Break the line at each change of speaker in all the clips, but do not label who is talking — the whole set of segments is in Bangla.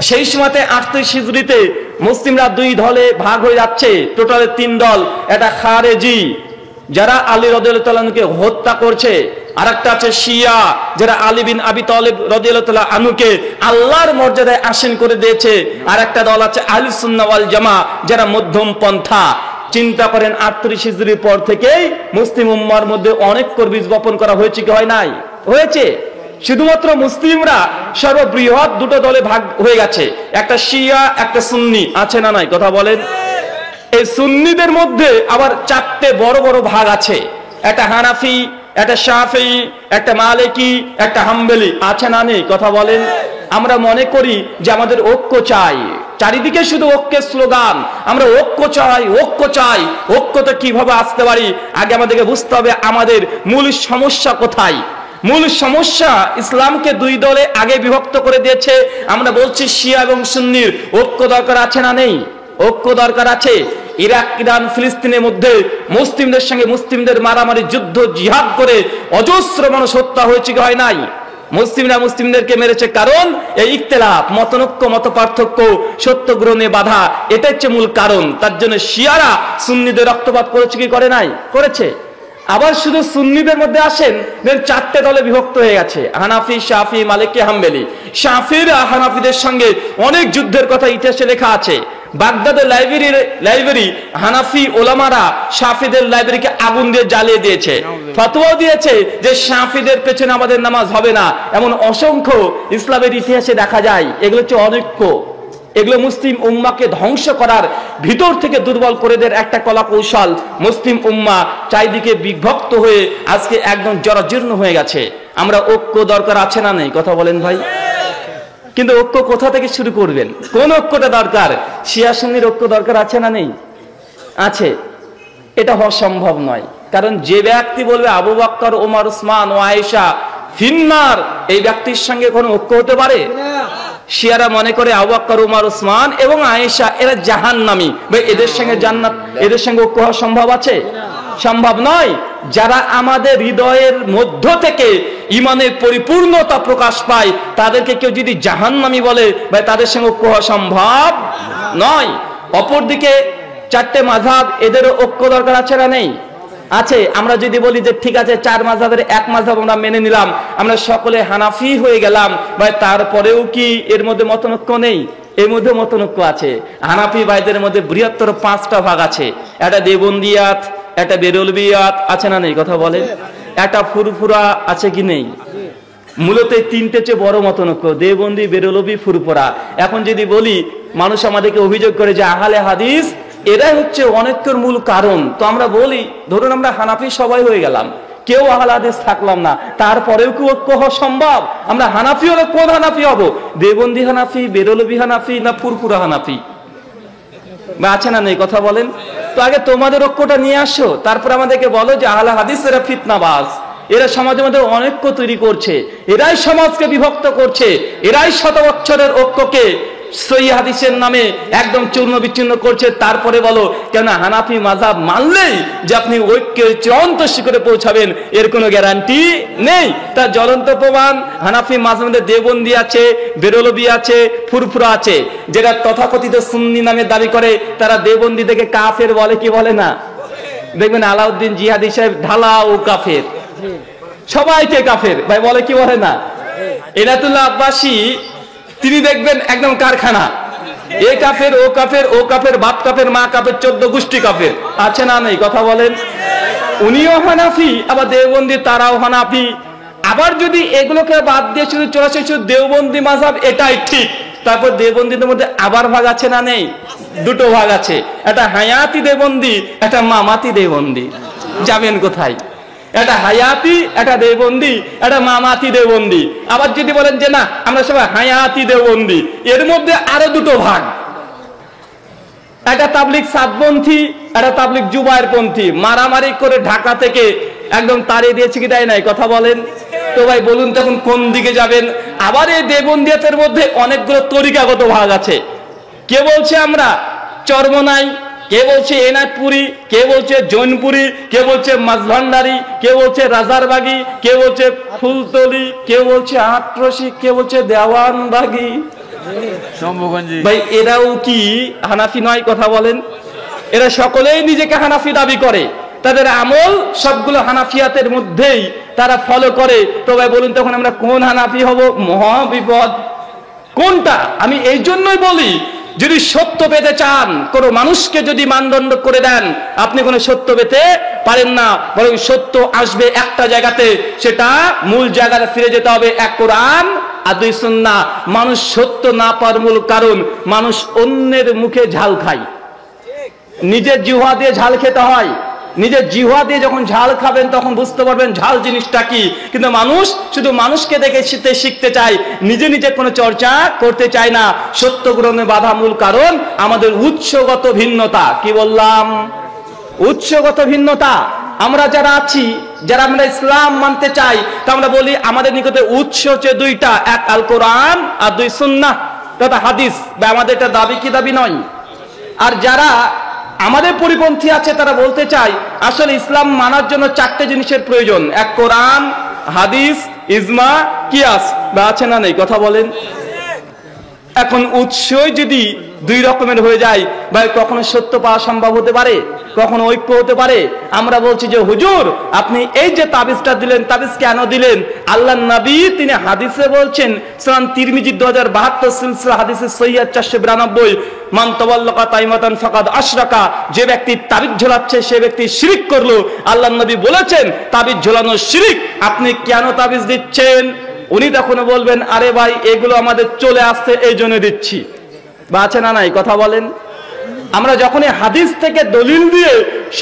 সেই সময়তে 38 হিজরিতে মুসলিমরা দুই দলে ভাগ হয়ে যাচ্ছে, টোটালে 3 দল। এটা খারেজি, যারা আলী রাদিয়াল্লাহু তাআলা আনহুকে হত্যা করছে, আর একটা আছে শিয়া, যারা আলী বিন আবি তালিব রাদিয়াল্লাহু তাআলা আনহুকে আল্লাহর মর্যাদায় আসীন করে দিয়েছে। আর একটা দল আছে আহলুস সুন্নাহ ওয়াল জামা, যারা মধ্যম পন্থা। চিন্তা করেন 38 হিজরির পর থেকেই মুসলিম উম্মার মধ্যে অনেক বীজ বপন করা হয়েছে কি হয় নাই? হয়েছে। শুধুমাত্র মুসলিমরা সর্ববৃহৎ দুটো দলে ভাগ হয়ে গেছে, একটা শিয়া একটা সুন্নি, আছে না নাই? কথা বলেন। এই সুন্নিদের মধ্যে আবার 4টে বড় বড় ভাগ আছে, একটা হানাফি, একটা শাফি, একটা মালিকি, একটা হাম্বলি, আছে না নেই? কথা বলেন। আমরা মনে করি যে আমাদের ঐক্য চাই, চারিদিকে শুধু ঐক্যের স্লোগান, আমরা ঐক্য চাই, ঐক্য চাই। ঐক্যতে কিভাবে আসতে পারি? আগে আমাদেরকে বুঝতে হবে আমাদের মূল সমস্যা কোথায়। মূল সমস্যা, ইসলামকে দুই দলে আগে বিভক্ত করে দিয়েছে। আমরা বলছি শিয়া এবং সুন্নির ঐক্য দরকার আছে না নেই? ঐক্য দরকার আছে। ইরাক, ইরান, ফিলিস্তিনের মধ্যে মুসলিমদের সঙ্গে মুসলিমদের মারামারি, যুদ্ধ, জিহাদ করে অজস্র মানুষ হত্যা হয়েছে কি হয় নাই? মুসলিমরা মুসলিমদেরকে মেরেছে, কারণ এই ইখতিলাফ, মতনৈক্য, মত পার্থক্য, সত্য গ্রহণে বাধা, এটা হচ্ছে মূল কারণ। তার জন্য শিয়ারা সুন্নিদের রক্তপাত করেছে কি করে নাই? করেছে। আবার শুধু সুন্নিদের মধ্যে আসেন, 4টে দলে বিভক্ত হয়ে গেছে, হানাফি, শাফি, মালিকি, হাম্বলি। শাফিরা হানাফিদের সঙ্গে অনেক যুদ্ধের কথা ইতিহাসে লেখা আছে। বাগদাদের লাইব্রেরি হানাফি ওলামারা শাফিদের লাইব্রেরিকে আগুন দিয়ে জ্বালিয়ে দিয়েছে, ফতোয়া দিয়েছে যে শাফিদের পেছনে আমাদের নামাজ হবে না। এমন অসংখ্য ইসলামের ইতিহাসে দেখা যায়। এগুলো হচ্ছে অনৈক্য, এগুলো মুসলিম উম্মাকে ধ্বংস করার, ভিতর থেকে দুর্বল করে দেওয়ার একটা কলা কৌশল। মুসলিম উম্মা চারিদিকে বিভক্ত হয়ে আজকে একদম জরাজীর্ণ হয়ে গেছে। আমরা ঐক্য দরকার আছে না নেই? কথা বলেন ভাই। কিন্তু ঐক্য কোথা থেকে শুরু করবেন? কোন ঐক্যটা দরকার? শিয়া সুন্নির ঐক্য দরকার আছে না নেই? আছে। এটা হওয়া সম্ভব নয়, কারণ যে ব্যক্তি বলবে আবু বকর, ওমর, উসমান ও আয়েশা ফিন্নার, এই ব্যক্তির সঙ্গে কোনো ঐক্য হতে পারে? শিয়ারা মনে করে আবু বকর, ওমর, উসমান এবং আয়েশা এরা জাহান্নামী, ভাই এদের সঙ্গে জান্নাত, এদের সঙ্গে ঐক্য হওয়া সম্ভব আছে? সম্ভব নয়। যারা আমাদের হৃদয়ের মধ্য থেকে ঈমানের পরিপূর্ণতা প্রকাশ পায়, তাদেরকে কেউ যদি জাহান্নামী বলে, ভাই তাদের সঙ্গে ঐক্য হওয়া সম্ভব নয়। অপরদিকে 4টে মাযহাব, এদেরও ঐক্য দরকার আছে না নেই? আছে। আমরা যদি বলি যে ঠিক আছে 4 মাযহাবের এক মাযহাব আমরা মেনে নিলাম, আমরা সকলে হানাফি হয়ে গেলাম, ভাই তারপরেও কি এর মধ্যে মতনৈক্য নেই? এর মধ্যে মতনৈক্য আছে। হানাফি ভাইদের মধ্যে বৃহত্তর 5টা ভাগ আছে। একটা দেবন্দিয়াত, একটা বেরলভিয়াত, আছে না নেই? কথা বলেন। একটা ফুরফুরা, আছে কি নেই? মূলত এই 3টে চেয়ে বড় মতনৈক্য, দেবন্দি, বেরলভি, ফুরফুরা। এখন যদি বলি, মানুষ আমাদেরকে অভিযোগ করে যে আহলে হাদিস এরাই হচ্ছে অনৈক্যের মূল কারণ। তো আমরা বলি, ধরুন আমরা হানাফি সবাই হয়ে গেলাম, কেউ আহলে হাদিস থাকলাম না, তারপরেও কি ঐক্য হওয়া সম্ভব? আমরা হানাফি হলে কোন হানাফি হব? দেবন্দি হানাফি, বেরলভি হানাফি, না ফুরফুরা হানাফি? বা আছে না নেই? কথা বলেন। তো আগে তোমাদের ঐক্যটা নিয়ে আসো, তারপর আমাদেরকে বলো যে আহলে হাদিস এরা ফিতনাবাজ, এরা সমাজের মধ্যে অনৈক্য তৈরি করছে, এরাই সমাজকে বিভক্ত করছে, এরাই শত বছরের ঐক্যকে সহিহ হাদিসের নামে একদম চূর্ণ বিচ্ছিন্ন করছে। তারপরে বলো কেন হানাফি মাযহাব মানলেই যে আপনি ঐক্যের চূড়ান্ত শিখরে পৌঁছাবেন, এর কোনো গ্যারান্টি নেই। তার জ্বলন্ত প্রমাণ, হানাফি মাযহাবের মধ্যে দেবন্দি আছে, বেরলভি আছে, ফুরফুরা আছে। যেটা তথাকথিত সুন্নি নামে দাবি করে, তারা দেবন্দি থেকে কাফের বলে কি বলে না? দেখবেন আলাউদ্দিন জিহাদি সাহেব ঢালা ও কাফের, সবাইকে কাফের ভাই বলে কি বলে না? এনাতুল্লাহ আব্বাসী তিনি দেখবেন একদম কারখানা, এ কাফের, ও কাফের, ও কাফের, বাপ কাফের, মা কাফের, 14 গোষ্ঠী কাফের, আছে না নেই? কথা বলেন। উনিও হানাফি, আবার দেওবন্দি তারাও হানাফি। আবার যদি এগুলোকে বাদ দিয়ে শুধু চলাচল দেওবন্দি মাযহাব, এটাই ঠিক। তারপর দেওবন্দিদের মধ্যে আবার ভাগ আছে না নেই? 2টো ভাগ আছে, একটা হায়াতি দেওবন্দি, একটা মামাতি দেওবন্দি। যাবেন কোথায়? একটা হায়াতি, একটা দেওবন্দি, একটা মামাতি দেওবন্দি। আবার যদি বলেন যে না আমরা সবাই হায়াতি দেওবন্দি, এর মধ্যে আরো 2টো ভাগ, একটা তাবলিগ সাতপন্থী, একটা তাবলিগ জুবায়ের পন্থী। মারামারি করে ঢাকা থেকে একদম তাড়িয়ে দিয়েছে কি দেয় নাই? কথা বলেন। তো ভাই বলুন তখন কোন দিকে যাবেন? আবার এই দেওবন্দিয়াতের মধ্যে অনেকগুলো তরিকাগত ভাগ আছে। কে বলছে আমরা চরমনাই, কে বলছে এনায়তপুরি, কে বলছে জৈনপুরি, কে বলছে মাঝভান্ডারি, কে বলছে রাজারবাগি, কে বলছে ফুলতলি, কে বলছে আটরসি, কে বলছে দেওয়ানবাগি। ভাই এরাও কি হানাফি নয়? কথা বলেন। এরা সকলেই নিজেকে হানাফি দাবি করে, তাদের আমল সবগুলো হানাফিয়াতের মধ্যেই তারা ফলো করে। তো ভাই বলুন, তখন আমরা কোন হানাফি হব? মহা বিপদ। কোনটা? আমি এই জন্যই বলি, যদি সত্য পেতে চান, কোন মানুষকে যদি মানদণ্ড করে দেন, আপনি কোনো সত্য পেতে পারেন না। বরং সত্য আসবে একটা জায়গাতে, সেটা মূল জায়গায় ফিরে যেতে হবে, এক কোরআন আর দুই সুন্নাহ। মানুষ সত্য না পাওয়ার মূল কারণ, মানুষ অন্যের মুখে ঝাল খায়। নিজের জিহ্বা দিয়ে ঝাল খেতে হয়। নিজের জিহ্বা দিয়ে যখন ঝাল খাবেন তখন বুঝতে পারবেন ঝাল জিনিসটা কি। কিন্তু মানুষ শুধু মানুষকে দেখে শিখতে চায়, নিজে নিজে কোনো চর্চা করতে চায় না। সত্য গ্রহণে বাধা মূল কারণ আমাদের উৎসগত ভিন্নতা। কি বললাম? উৎসগত ভিন্নতা। আমরা যারা আছি, যারা আমরা ইসলাম মানতে চাই, তা আমরা বলি আমাদের নিকটে উৎস হচ্ছে দুইটা, এক আল কোরআন আর দুই সুন্নাহ তথা হাদিস। বা আমাদের এটা দাবি কি দাবি নয়? আর যারা আমাদের পরিপন্থী আছে, তারা বলতে চায় আসলে ইসলাম মানার জন্য চারটে জিনিসের প্রয়োজন, এক কোরআন, হাদিস, ইজমা, কিয়াস। বা আছে না নেই? কথা বলেন। এখন উৎসই যদি দুই রকমের হয়ে যায়, ভাই কখনো সত্য পাওয়া সম্ভব হতে পারে, কখনো ঐক্য হতে পারে। আমরা বলছি যে হুজুর, আপনি এই যে তাবিজটা দিলেন, তাবিজ কেন দিলেন? আল্লাহ নবী তিনি হাদিসে বলছেন, সুনান তিরমিজি 2072 সিলসিলা হাদিসে সহিহ 492, মান তাওয়াল্লাকা তাইমাতান ফাকাদ আশরাকা। যে ব্যক্তি তাবিজ ঝোলাচ্ছে সে ব্যক্তি শিরক করলো। আল্লাহ নবী বলেছেন তাবিজ ঝোলানো শিরক। আপনি কেন তাবিজ দিচ্ছেন? উনি তখন বলবেন, আরে ভাই এগুলো আমাদের চলে আসছে এই জন্য দিচ্ছি। বা আছে না নাই? কথা বলেন। আমরা যখনই হাদিস থেকে দলিল দিয়ে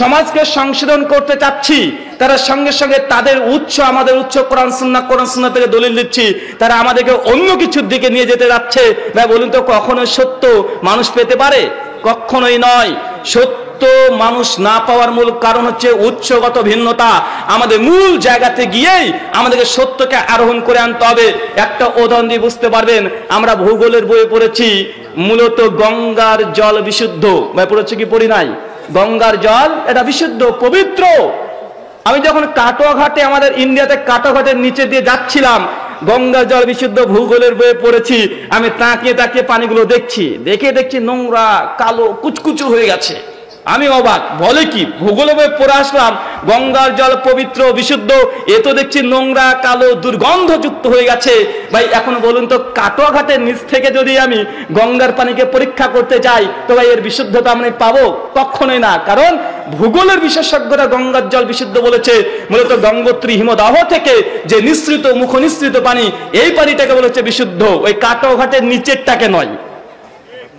সমাজকে সংশোধন করতে চাচ্ছি, তারা সঙ্গে সঙ্গে তাদের উৎস আমাদের উৎস কোরআন সুন্নাহ, কোরআন সুন্নাহ থেকে দলিল দিচ্ছি, তারা আমাদেরকে অন্য কিছুর দিকে নিয়ে যেতে যাচ্ছে। ভাই বলুন তো, কখনো সত্য মানুষ পেতে পারে? কখনোই নয়। সত্য মানুষ না পাওয়ার মূল কারণ হচ্ছে উৎসগত ভিন্নতা। আমাদের মূল জায়গাতে গিয়েই আমাদেরকে সত্যকে আরোহণ করে আনতে হবে। একটা উদাহরণ দিয়ে বুঝতে পারবেন। আমরা ভূগোলের বইয়ে পড়েছি মূলত গঙ্গার জল বিশুদ্ধ। ভাই পড়েছি কি পড়ি নাই? গঙ্গার জল এটা বিশুদ্ধ, পবিত্র। আমি যখন কাটোয়া ঘাটে, আমাদের ইন্ডিয়াতে কাটোয়া ঘাটের নিচে দিয়ে যাচ্ছিলাম, গঙ্গার জল বিশুদ্ধ, ভূগোলের বইয়ে পড়েছি। আমি তাকিয়ে তাকিয়ে পানিগুলো দেখছি, দেখছি নোংরা, কালো, কুচকুচু হয়ে গেছে। আমি অবাক, বলে কি? ভূগোলে বই পড়ে আসলাম গঙ্গার জল পবিত্র, বিশুদ্ধ, এ তো দেখছি নোংরা, কালো, দুর্গন্ধযুক্ত হয়ে গেছে। ভাই এখন বলুন তো, কাটোয়া ঘাটের নিচ থেকে যদি আমি গঙ্গার পানিকে পরীক্ষা করতে যাই, তো ভাই এর বিশুদ্ধতা আমি পাবো? কখনোই না। কারণ ভূগোলের বিশেষজ্ঞরা গঙ্গার জল বিশুদ্ধ বলেছে মূলত গঙ্গোত্রী হিমদাহ থেকে যে নিঃসৃত, মুখ নিঃসৃত পানি, এই পানিটাকে বলেছে বিশুদ্ধ, ওই কাটোয়া ঘাটের নিচেরটাকে নয়।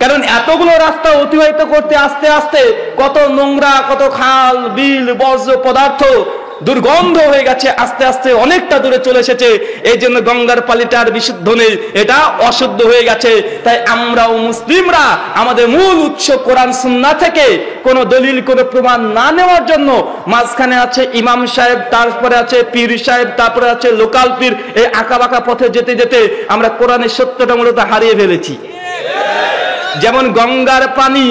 কারণ এতগুলো রাস্তা অতিবাহিত করতে আস্তে আস্তে কত নোংরা, কত খাল, বিল, বর্জ্য পদার্থ দুর্গন্ধ হয়ে গেছে, আস্তে আস্তে অনেকটা দূরে চলে এসেছে। এই জন্য গঙ্গার পানিটার বিশুদ্ধ নেই, এটা অশুদ্ধ হয়ে গেছে। তাই আমরাও মুসলিমরা আমাদের মূল উৎস কোরআন সুন্নাহ থেকে কোনো দলিল, কোনো প্রমাণ না নেওয়ার জন্য মাঝখানে আছে ইমাম সাহেব, তারপরে আছে পীর সাহেব, তারপরে আছে লোকাল পীর, এই আঁকা বাঁকা পথে যেতে যেতে আমরা কোরআনের সত্যটা মূলত হারিয়ে ফেলেছি। যেমন গঙ্গার পানি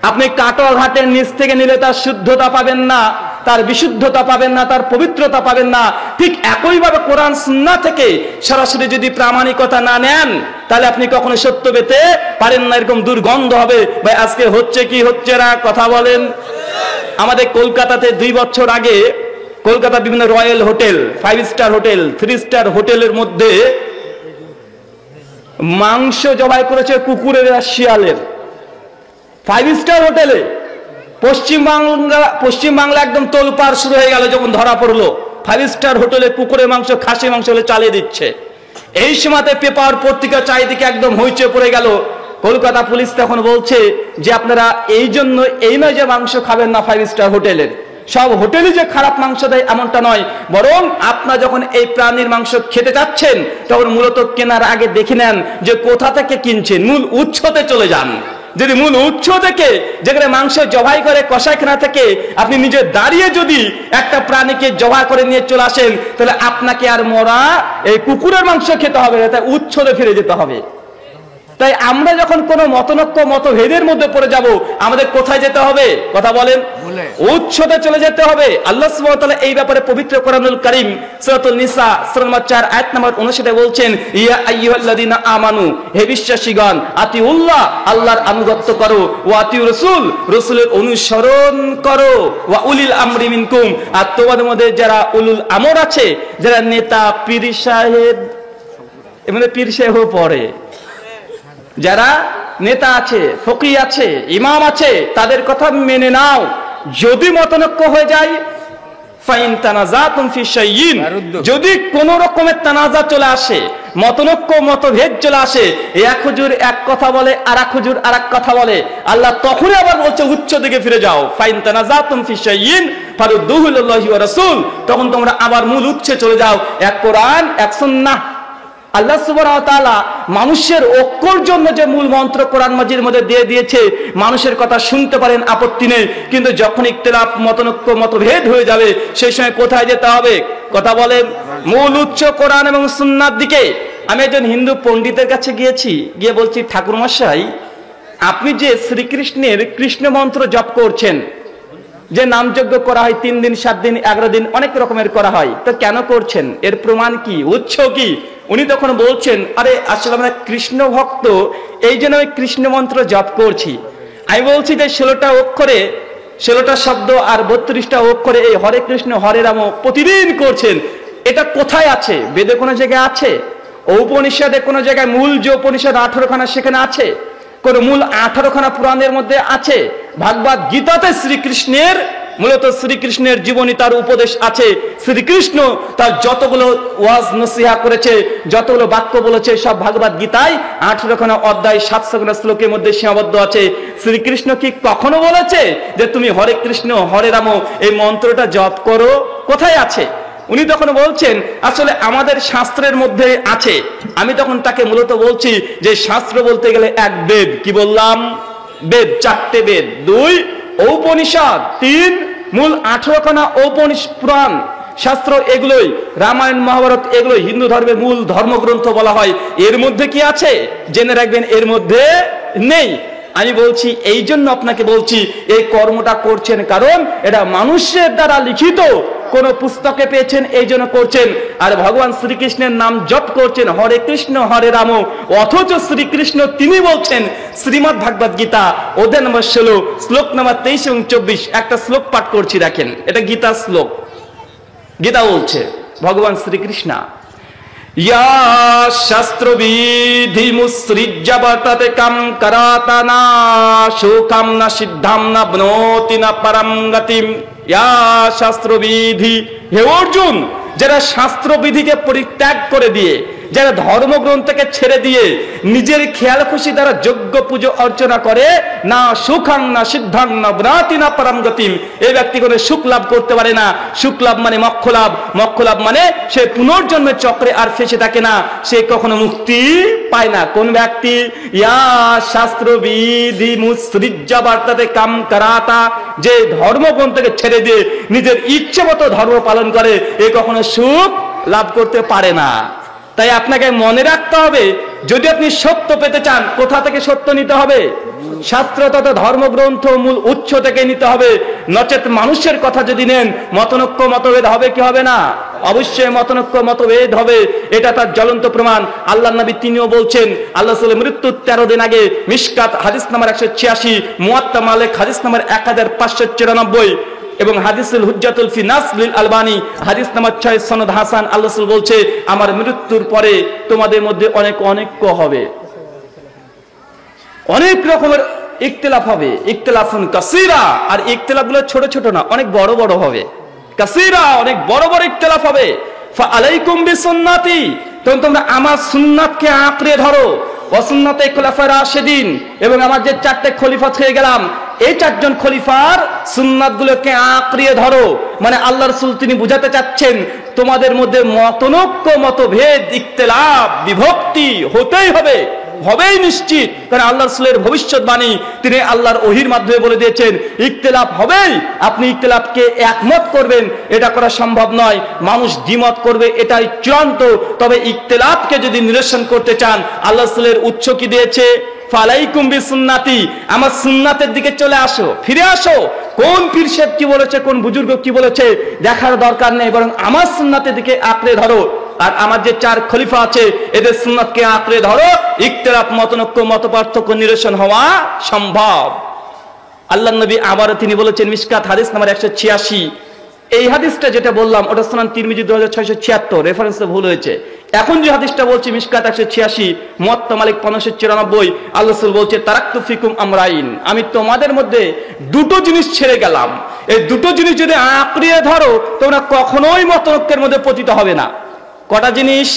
আপনি কাটোয়া ঘাটের নিচ থেকে নিলে তার শুদ্ধতা পাবেন না, তার বিশুদ্ধতা পাবেন না, তার পবিত্রতা পাবেন না। ঠিক একইভাবে কোরআন সুন্নাহ থেকে সরাসরি যদি প্রামাণিকতা না নেন, তাহলে আপনি কখনো সত্য পেতে পারেন না। এরকম দুর্গন্ধ হবে। ভাই আজকে হচ্ছে কি হচ্ছে না? কথা বলেন। আমাদের কলকাতাতে 2 বছর আগে কলকাতা বিভিন্ন royal hotel, 5 star hotel, 3 star হোটেলের মধ্যে মাংস জবাই করেছে কুকুরের আর শিয়ালের। 5 স্টার হোটেলে পশ্চিমবাংলা একদম তোলপাড় শুরু হয়ে গেল যখন ধরা পড়লো 5 স্টার হোটেলে কুকুরের মাংস, খাসি মাংস হলে চালিয়ে দিচ্ছে। এই সময়তে পেপার পত্রিকা চারিদিকে একদম হইচে পড়ে গেল। কলকাতা পুলিশ তখন বলছে যে আপনারা এই জন্য এই নয় যে মাংস খাবেন না 5 স্টার হোটেলের, সব হোটেলই যে খারাপ মাংস দেয় এমনটা নয়, বরং আপনারা যখন এই প্রাণীর মাংস খেতে যাচ্ছেন তখন মূলত কেনার আগে দেখে নেন যে কোথা থেকে কিনছেন, মূল উৎসতে চলে যান। যদি মূল উৎস থেকে, যেখানে মাংস জবাই করে কসাইখানা থেকে আপনি নিজে দাঁড়িয়ে যদি একটা প্রাণীকে জবাই করে নিয়ে চলে আসেন, তাহলে আপনাকে আর মরা এই কুকুরের মাংস খেতে হবে না, তাই উৎসতে ফিরে যেতে হবে। তাই আমরা যখন কোনো মতনৈক্য মতভেদের মধ্যে পড়ে যাব, আমাদের কোথায় যেতে হবে? কথা বলেন, উচ্চতে চলে যেতে হবে। আল্লাহ সুবহানাহু ওয়া তাআলা এই ব্যাপারে পবিত্র কোরআনুল কারীম সূরাতুন নিসা সূরা নম্বর 4 আয়াত নম্বর 59 বলছেন, ইয়া আইয়ুহাল্লাযীনা আমানু, হে বিশ্বাসীগণ, আতিউল্লাহ, আল্লাহর আনুগত্য করো, ওয়া আতিউর রাসূল, রাসূলের অনুসরণ করো, ওয়া উলিল আমরি মিনকুম, আর তোমাদের মধ্যে যারা উলুল আমর আছে, যারা নেতা পীর সাহেব, এমনি পীর সাহেবও পড়ে, যারা নেতা আছে, ফকি আছে, ইমাম আছে, তাদের কথা মেনে নাও। যদি মতনৈক্য হয়ে যায়, ফাইন তানাজাতুম ফি শাইইন, যদি কোন রকমের তানাজা চলে আসে, মতনৈক্য মতভেদ চলে আসে, এক হুজুর এক কথা বলে, আর এক হুজুর আর এক কথা বলে, আল্লাহ তখনই আবার বলছে উচ্চ দিকে ফিরে যাও, ফাইন তানাজাতুম ফি শাইইন ফারুদ্দুহু ইলাল্লাহি ওয়া রাসূল, তখন তোমরা আবার মূল উৎসে চলে যাও, এক কোরআন এক সুন্নাহ। আল্লাহ সুবহানাহু ওয়া তাআলা মানুষের ঐক্যর জন্য যে মূল মন্ত্র কোরআন মাজিদের মধ্যে দিয়ে দিয়েছে, মানুষের কথা শুনতে পারেন, আপত্তি নেই, কিন্তু যখন ইখতিলাফ মতনৈক্য মতভেদ হয়ে যাবে, সেই সময় কোথায় যেতে হবে? কথা বলেন, মূল উৎস কোরআন এবং সুন্নাহর দিকে। আমি একজন হিন্দু পণ্ডিতের কাছে গিয়েছি, গিয়ে বলছি, ঠাকুর মশাই, আপনি যে শ্রীকৃষ্ণের কৃষ্ণ মন্ত্র জপ করছেন, যে নামযজ্ঞ করা হয় 3 দিন 7 দিন 11 দিন অনেক রকমের করা হয়, তো কেন করছেন? এর প্রমাণ কি? উৎস কি? উনি তখন বলছেন, আরে আসলে আমরা কৃষ্ণ ভক্ত, এই জন্য আমি কৃষ্ণ মন্ত্র জপ করছি। আমি বলছি যে 16টা অক্ষরে 16টা শব্দ আর 32টা অক্ষরে এই হরে কৃষ্ণ হরে রাম প্রতিদিন করছেন, এটা কোথায় আছে? বেদে কোনো জায়গায় আছে? উপনিষদে কোনো জায়গায় মূল যে উপনিষদ 18খানা সেখানে আছে? কোন মূল 18খানা পুরাণের মধ্যে আছে? ভাগবত গীতাতে শ্রীকৃষ্ণের, মূলত শ্রীকৃষ্ণের জীবনী, তার উপদেশ আছে। শ্রীকৃষ্ণ তার যতগুলো ওয়াজ নসিহা করেছে, যতগুলো বাক্য বলেছে, সব ভাগবত গীতায় 18খানা অধ্যায় 700খানা শ্লোকের মধ্যে সীমাবদ্ধ আছে। শ্রীকৃষ্ণ কি কখনো বলেছে যে তুমি হরে কৃষ্ণ হরে রাম এই মন্ত্রটা জপ করো? কোথায় আছে? উনি তখন বলছেন, আসলে আমাদের শাস্ত্রের মধ্যে আছে। আমি তখন তাকে মূলত বলছি যে শাস্ত্র বলতে গেলে এক বেদ, কি বললাম? বেদ, 4টে বেদ, 2 ঔপনিষদ, 3 মূল 18খানা ঔপনিষদ পুরাণ শাস্ত্র, এগুলোই রামায়ণ মহাভারত, এগুলো হিন্দু ধর্মের মূল ধর্মগ্রন্থ বলা হয়। এর মধ্যে কি আছে? জেনে রাখবেন, এর মধ্যে নেই। আমি বলছি, এই জন্য আপনাকে বলছি, এই কর্মটা করছেন কারণ এটা মানুষের দ্বারা লিখিত কোন পুস্তকে পেয়েছেন, এই জন্য করছেন। আর ভগবান শ্রীকৃষ্ণের নাম জপ করছেন, হরে কৃষ্ণ হরে রাম, অথচ শ্রীকৃষ্ণ তিনি বলছেন শ্রীমদ্ ভাগবত গীতা অধ্যায় নম্বর 16 শ্লোক নম্বর 23 এবং 24, একটা শ্লোক পাঠ করছি, দেখেন, এটা গীতা শ্লোক। গীতা বলছে ভগবান শ্রীকৃষ্ণ, ইয়া শাস্ত্রবিধি মুসৃজ্য বর্ততে কাম করাতা না সুখাম না সিদ্ধাম না বনোতি না পরম গতিম। ইয়া শাস্ত্রবিধি, হে অর্জুন, যারা শাস্ত্রবিধিকে পরিত্যাগ করে দিয়ে, যারা ধর্মগ্রন্থকে ছেড়ে দিয়ে নিজের খেয়াল খুশি দ্বারা যজ্ঞ পুজো অর্চনা করে, না সুখাং না সিদ্ধাং না বনাতি না পরম গতিম, এই ব্যক্তি কোনো সুখ লাভ করতে পারে না। সুখ লাভ মানে মোক্ষ লাভ, মোক্ষ লাভ মানে সে পুনর্জন্মের চক্রে আর ফেসে থাকে না, সে কখনো মুক্তি পায় না। কোন ব্যক্তি? ইয়া শাস্ত্রবিধি মুসৃজ্য বর্ততে কাম করাতা, যে ধর্মগ্রন্থকে ছেড়ে দিয়ে নিজের ইচ্ছে মতো ধর্ম পালন করে, এ কখনো সুখ লাভ করতে পারে না। তাই আপনাকে মনে রাখতে হবে, যদি আপনি সত্য পেতে চান, কোথা থেকে সত্য নিতে হবে? শাস্ত্র তথা ধর্মগ্রন্থ মূল উৎস থেকে নিতে হবে। নচেত মানুষের কথা যদি নেন, মতনৈক্য মতভেদ হবে কি হবে না? অবশ্যই মতনৈক্য মতভেদ হবে, এটা তার জ্বলন্ত প্রমাণ। আল্লাহ নবী তিনিও বলছেন, আল্লাহ রাসূলের মৃত্যুর 13 দিন আগে, মিশকাত হাদিস নাম্বার 186, মুয়াত্তা মালিক হাদিস নাম্বার 1594 এবং হাদিসুল হুজ্জাতুল ফি নাসলিল আলবানী হাদিস নাম্বার 6 সনদ হাসান, আল্লাহ রাসূল বলছে, আমার মৃত্যুর পরে তোমাদের মধ্যে অনেক অনৈক্য হবে, অনেক রকমের ইখতিলাফ হবে, ইখতিলাফুন কাসীরা। আর ইখতিলাফগুলো ছোট ছোট না, অনেক বড় বড় হবে, কাসীরা, অনেক বড় বড় ইখতিলাফ হবে। ফা আলাইকুম বিসুন্নতি, তখন তোমরা আমার সুন্নাতকে আঁকড়ে ধরো, ওয়াসুন্নাতে খুলাফায়ে রাশিদিন, এবং আমার যে 4টে খলিফা হয়ে গেলাম, এই 4জন খলিফার সুন্নাতগুলোকে আঁকড়িয়ে ধরো। মানে আল্লাহ রাসূল তিনি বুঝাতে চাচ্ছেন, তোমাদের মধ্যে মতনৈক্য মতভেদ ইখতিলাফ বিভক্তি হতেই হবে, হবেই নিশ্চিত। কারণ আল্লাহ রাসূলের ভবিষ্যৎবাণী তিনি আল্লাহর ওহীর মাধ্যমে বলে দিয়েছেন, ইখতিলাফ হবেই। আপনি ইখতিলাফকে একমত করবেন, এটা করা সম্ভব নয়। মানুষ দ্বিমত করবে, এটাই চূড়ান্ত। তবে ইখতিলাফকে যদি নিরসন করতে চান, আল্লাহ রাসূলের উৎস কি দিয়েছে? ফালাইকুম বিসুন্নতি, আমার সুন্নাতের দিকে চলে আসো, ফিরে আসো। কোন পীর সাহেব কি বলেছে, কোন বুজুর্গ কি বলেছে দেখার দরকার নেই, বরং আমার সুন্নাতের দিকে আঁকড়ে ধরো। আর আমার যে 4 খলিফা আছে এদের সুন্নাতকে আঁকড়ে ধরো, ইখতিলাফ মতনৈক্য মতপার্থক্য নিরসন হওয়া সম্ভব। আল্লাহ নবী আবার তিনি বলেছেন, মিশকাত হাদিস নাম্বার 186, এই হাদিসটা যেটা বললাম ওটা সুনান তিরমিজি 2676, রেফারেন্সে ভুল হয়েছে। এখন যে হাদিসটা বলছি মিশকাত 186, মুয়াত্তা মালিক 1594, আল্লাহ রাসূল বলছে তারাকতু ফিকুম আমরাইন, আমি তোমাদের মধ্যে দুটো জিনিস ছেড়ে গেলাম, এই দুটো জিনিস যদি আঁকড়িয়ে ধরো তোমরা কখনোই মতনৈক্যের মধ্যে পতিত হবে না। কটা জিনিস?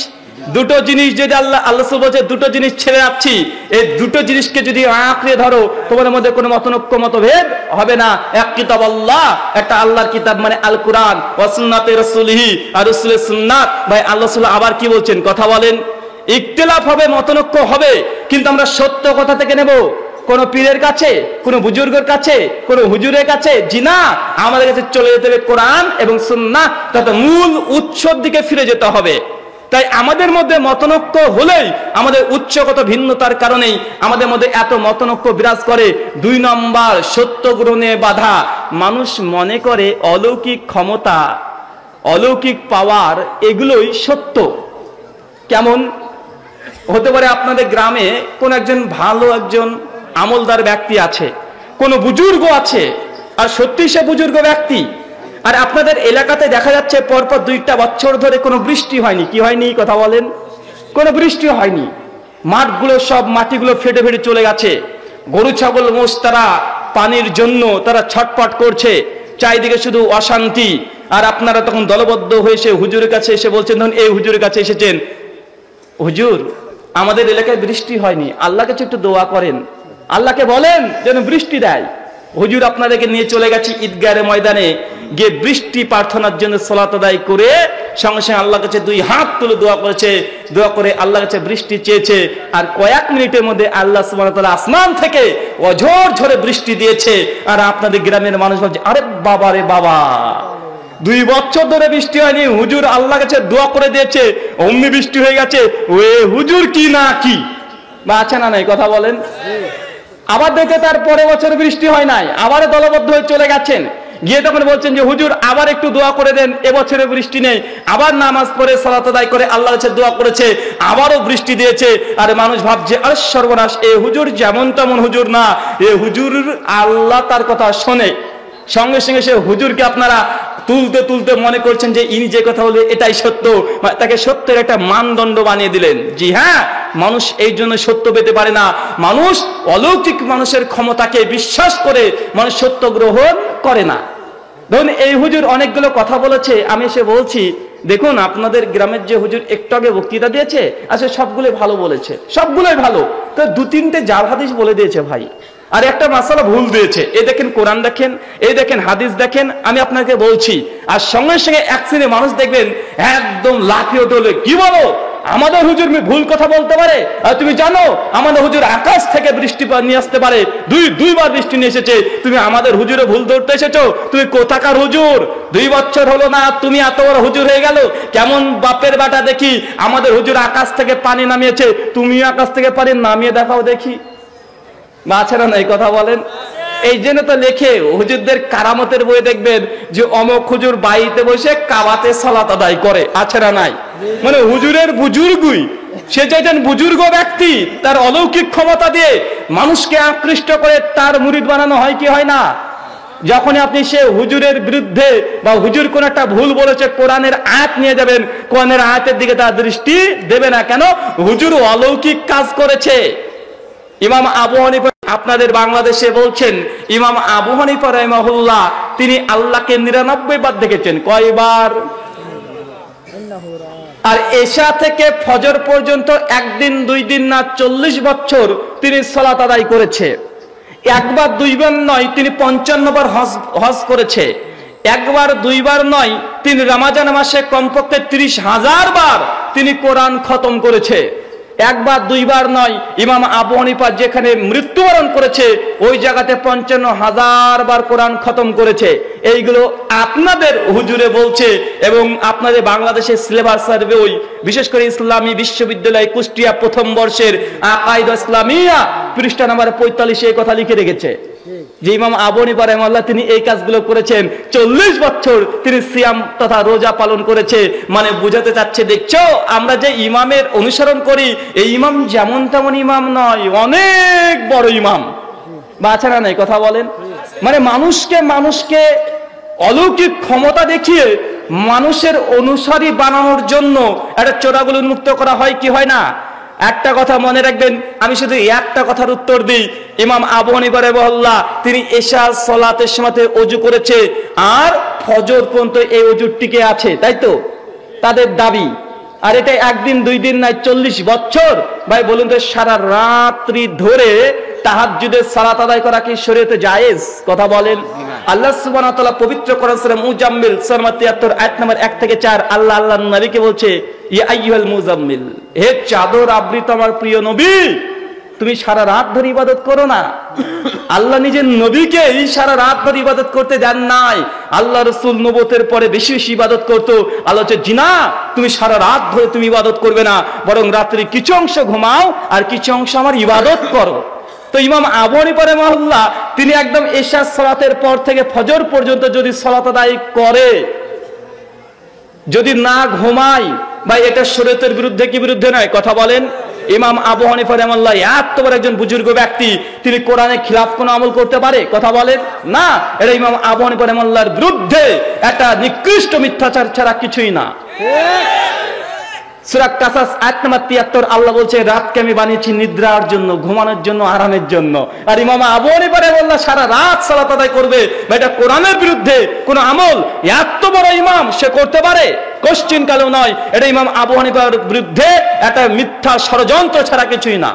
দুটো জিনিস। যদি আল্লাহ রাসূল বলছে দুটো জিনিস ছেড়ে যাচ্ছি, এই দুটো জিনিসকে যদি আঁকড়ে ধরো তোমাদের মধ্যে কোনো মতনৈক্য মতভেদ হবে না। এক কিতাব আল্লাহ, একটা আল্লাহর কিতাব মানে আল কোরআন, ওয়া সুন্নাতে রাসূলিহি, আর রাসূলের সুন্নাত। ভাই আল্লাহ রাসূল আবার কি বলছেন কথা বলেন, ইখতিলাফ হবে মতনৈক্য হবে, কিন্তু আমরা সত্য কথা থেকে নেব কোন পীরের কাছে, কোন বুজুর্গের কাছে, কোন হুজুরের কাছে জি না, আমাদের কাছে চলে যেতে হবে কোরআন এবং সুন্নাহ, তথা মূল উৎসর দিকে ফিরে যেতে হবে। তাই আমাদের মধ্যে মতনৈক্য হলেই, আমাদের উচ্চগত ভিন্নতার কারণেই আমাদের মধ্যে এত মতনৈক্য বিরাজ করে। 2 নম্বর, সত্য গ্রহণে বাধা। মানুষ মনে করে অলৌকিক ক্ষমতা, অলৌকিক পাওয়ার এগুলোই সত্য। কেমন হতে পারে? আপনাদের গ্রামে কোন একজন ভালো একজন আমলদার ব্যক্তি আছে, কোন বুজুর্গ আছে, আর সত্যি সে বুজুর্গ ব্যক্তি, আর আপনাদের এলাকাতে দেখা যাচ্ছে পরপর 2টা বছর ধরে কোনো বৃষ্টি হয়নি। কি হয়নি কথা বলেন? কোনো বৃষ্টি হয়নি, মাঠগুলো সব মাটিগুলো ফেটে ফেটে চলে গেছে, গরু ছাগল মোষ তারা পানির জন্য তারা ছটফট করছে, চারিদিকে শুধু অশান্তি। আর আপনারা তখন দলবদ্ধ হয়ে সে হুজুরের কাছে এসে বলছেন, ধরুন এই হুজুরের কাছে এসেছেন, হুজুর আমাদের এলাকায় বৃষ্টি হয়নি, আল্লাহর কাছে একটু দোয়া করেন, আল্লাহকে বলেন যেন বৃষ্টি দেয়। হুজুর আপনাদেরকে নিয়ে চলে গেছে ঈদগাহের ময়দানে, গিয়ে বৃষ্টি প্রার্থনার জন্য সালাত আদায় করে সঙ্গে সঙ্গে আল্লাহর কাছে 2 হাত তুলে দোয়া করেছে, দোয়া করে আল্লাহর কাছে বৃষ্টি চেয়েছে। আর কয়েক মিনিটের মধ্যে আল্লাহ সুবহানাহু ওয়া তাআলা আসমান থেকে অঝোর ঝরে বৃষ্টি দিয়েছে। আর আপনাদের গ্রামের মানুষ বলছে, আরে বাবা রে বাবা, 2 বছর ধরে বৃষ্টি হয়নি, হুজুর আল্লাহর কাছে দোয়া করে দিয়েছে, অমনি বৃষ্টি হয়ে গেছে। ওয়ে হুজুর কি না কি, বা আছে না নাই কথা বলেন? আবার দেখে তার পরের বছর বৃষ্টি হয় নাই, আবার দলবদ্ধ হয়ে চলে গেছেন, গিয়ে তখন বলছেন যে হুজুর আবার একটু দোয়া করে দেন, এবছরে বৃষ্টি নেই। আবার নামাজ পড়ে সালাত আদায় করে আল্লাহর কাছে দোয়া করেছে, আবারও বৃষ্টি দিয়েছে। আর মানুষ ভাবছে আরে সর্বনাশ, এ হুজুর যেমন তেমন হুজুর না, এ হুজুর আল্লাহ তার কথা শোনে। সঙ্গে সঙ্গে সে হুজুরকে আপনারা তুলতে তুলতে মনে করছেন যে ইনি যে কথা বলবে এটাই সত্য, তাকে সত্যের একটা মানদণ্ড বানিয়ে দিলেন। জি হ্যাঁ, মানুষ এই জন্য সত্য পেতে পারে না, মানুষ অলৌকিক মানুষের ক্ষমতাকে বিশ্বাস করে মানুষ সত্য গ্রহণ করে না। ধরুন এই হুজুর অনেকগুলো কথা বলেছে, আমি এসে বলছি দেখুন আপনাদের গ্রামের যে হুজুর একটু আগে বক্তৃতা দিয়েছে, আচ্ছা সবগুলোই ভালো বলেছে, সবগুলোই ভালো, তো 2-3টে জাল হাদিস বলে দিয়েছে ভাই, আর একটা মাসালা ভুল দিয়েছে, এই দেখেন কোরআন দেখেন, এই দেখেন হাদিস দেখেন, আমি আপনাকে বলছি। আর সঙ্গে সঙ্গে এক শ্রেণীর মানুষ দেখবেন একদম লাফিয়ে উঠে, কি বলো আমাদের হুজুর ভুল কথা বলতে পারে? আর তুমি জানো আমাদের হুজুর আকাশ থেকে বৃষ্টি নিয়ে আসতে পারে, 2বার বৃষ্টি নিয়ে এসেছে, তুমি আমাদের হুজুরে ভুল ধরতে এসেছো? তুমি কোথাকার হুজুর? 2 বছর হলো না তুমি এত বড় হুজুর হয়ে গেল, কেমন বাপের বাটা দেখি, আমাদের হুজুর আকাশ থেকে পানি নামিয়েছে, তুমি আকাশ থেকে পানি নামিয়ে দেখাও দেখি। মাছেরা নাই কথা বলেন? এই জন্য তো লেখে হুজুরদের কারামতের বই দেখবেন যে অমক হুজুর বাড়িতে বসে কাবাতে সালাত আদায় করে, আছে না নাই? মানে হুজুরের বুজুর্গই, সে যেজন বুজুর্গ ব্যক্তি, তার অলৌকিক ক্ষমতা দিয়ে মানুষকে আকৃষ্ট করে তার মুরিদ বানানো হয় কি হয় না? যখন আপনি সে হুজুরের বিরুদ্ধে বা হুজুর কোন একটা ভুল বলেছে, কোরআনের আয়াত নিয়ে যাবেন, কোরআনের আয়াতের দিকে তার দৃষ্টি দেবে না, কেন? হুজুর অলৌকিক কাজ করেছে। ইমাম আবু হানিফা আপনাদের বাংলাদেশে বলছেন, ইমাম আবু হানিফা রাহিমাহুল্লাহ তিনি আল্লাহকে 99 বার দেখেছেন। কয়বার? আর এশা থেকে ফজর পর্যন্ত 1 দিন 2 দিন না 40 বছর তিনি সালাত আদায় করেছে। 1 বার 2 বার নয়, তিনি 55 বার হজ করেছে। 1 বার 2 বার নয়, তিনি রমজান মাসে কমপক্ষে 30,000 বার তিনি কোরআন খতম করেছে। একবার দুইবার নয়, ইমাম আবু হানিফা যেখানে মৃত্যুবরণ করেছে ওই জায়গাতে 55,000 বার কোরআন খতম করেছে। এইগুলো আপনাদের হুজুরে বলছে এবং আপনাদের বাংলাদেশের সিলেবাস সার্ভে ওই বিশেষ করে ইসলামী বিশ্ববিদ্যালয় কুষ্টিয়া প্রথম বর্ষের আকাইদা ইসলামিয়া পৃষ্ঠা নাম্বার 45 এই কথা লিখে রেখেছে যে ইমাম আবু হানিফা রাহিমাহুল্লাহ তিনি এই কাজগুলো করেছেন। 40 বছর তিনি সিয়াম তথা রোজা পালন করেছে। মানে বুঝাতে চাচ্ছে, দেখছো আমরা যে ইমামের অনুসরণ করি এই ইমাম যেমন তেমন ইমাম নয়, অনেক বড় ইমাম। বাছা না নাই কথা বলেন? মানে মানুষকে অলৌকিক ক্ষমতা দেখিয়ে মানুষের অনুসারী বানানোর জন্য একটা চোরাগুলো উন্মুক্ত করা হয় কি হয় না? একটা কথা মনে রাখবেন, আমি শুধু একটা কথার উত্তর দিই। ইমাম আবু হানিফা রাহিমাহুল্লাহ তিনি এশা সালাতের সময়তে ওযু করেছে আর ফজর পর্যন্ত এই ওযুর টিকে আছে, তাই তো তাদের দাবি। আর এটা একদিন দুই দিন নাই, 40 বছর। ভাই বলুন তো, সারা রাত্রি ধরে তাহাজ্জুদের সালাত আদায় করা কি শরীয়তে জায়েজ? কথা বলেন। আল্লাহ সুবহানাহু ওয়া তাআলা পবিত্র কোরআন সূরা মুজাম্মিল সূরা 73 আয়াত নম্বর 1 থেকে 4 আল্লাহ আল্লাহর নবীকে বলছে, ইয়া আইয়ুহাল মুজাম্মিল, হে চাদর আবৃত আমার প্রিয় নবী, তুমি সারা রাত ধরে ইবাদত করো না। আল্লাহ নিজের নবীকে এই সারা রাত ধরে ইবাদত করতে দেন নাই। আল্লাহ রাসূল নবুয়তের পরে বেশি বেশি ইবাদত করতো। আল্লাহ বলছে, জি না, তুমি সারা রাত ধরে তুমি ইবাদত করবে না, বরং রাত্রি কিছু অংশ ঘুমাও আর কিছু অংশ আমার ইবাদত করো। তো ইমাম আবু হানিফা রাহিমাহুল্লাহ তিনি একদম এশা সালাতের পর থেকে ফজর পর্যন্ত যদি সালাত আদায় করে, যদি না ঘুমায়, ভাই এটা শরীয়তের বিরুদ্ধে কি বিরুদ্ধে নয়? কথা বলেন। ইমাম আবু হানিফা রাহিমাহুল্লাহ এত বড় একজন বুজুর্গ ব্যক্তি, তিনি কোরআনের খিলাফ কোনো আমল করতে পারে? কথা বলেন না। এটা ইমাম আবু হানিফা রাহিমাহুল্লাহর বিরুদ্ধে একটা নিকৃষ্ট মিথ্যাচার ছাড়া কিছুই না। সূরা কাসাস আয়াত নম্বর 73 আল্লাহ বলছে, রাতকে আমি বানিয়েছি নিদ্রার জন্য, ঘুমানোর জন্য, আরামের জন্য। আর ইমাম আবু হানিফা রাহিমাহুল্লাহ সারা রাত সালাত আদায় করবে, এটা কোরআনের বিরুদ্ধে কোন আমল এত বড় ইমাম সে করতে পারে? কোশ্চিন কালেও নয়। এটা ইমাম আবু হানিফার বিরুদ্ধে একটা মিথ্যা ষড়যন্ত্র ছাড়া কিছুই না।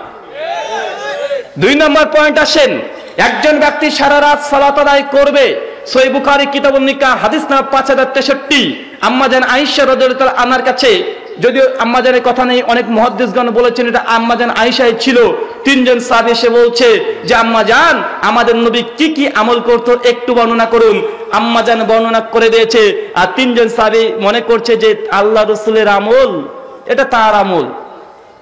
2 নম্বর পয়েন্ট আসেন, একজন ব্যক্তি সারা রাত সালাত আদায় করবে। সহিহ বুখারী কিতাবুন নিকাহ হাদিস নাম্বার 5063 আম্মা জান আয়েশা রাদিয়াল্লাহু তাআলা আনহার কাছে, যদিও আম্মা জানের কথা নেই, অনেক মুহাদ্দিসগণ বলেছেন এটা আম্মা জান আয়েশাই ছিল। 3 জন সাহাবী এসে বলছে যে আম্মা জান, আমাদের নবী কি কি আমল করতো একটু বর্ণনা করুন। আম্মা জান বর্ণনা করে দিয়েছে। আর 3 জন সাহাবী মনে করছে যে আল্লাহ রাসূলের আমল এটা তার আমল,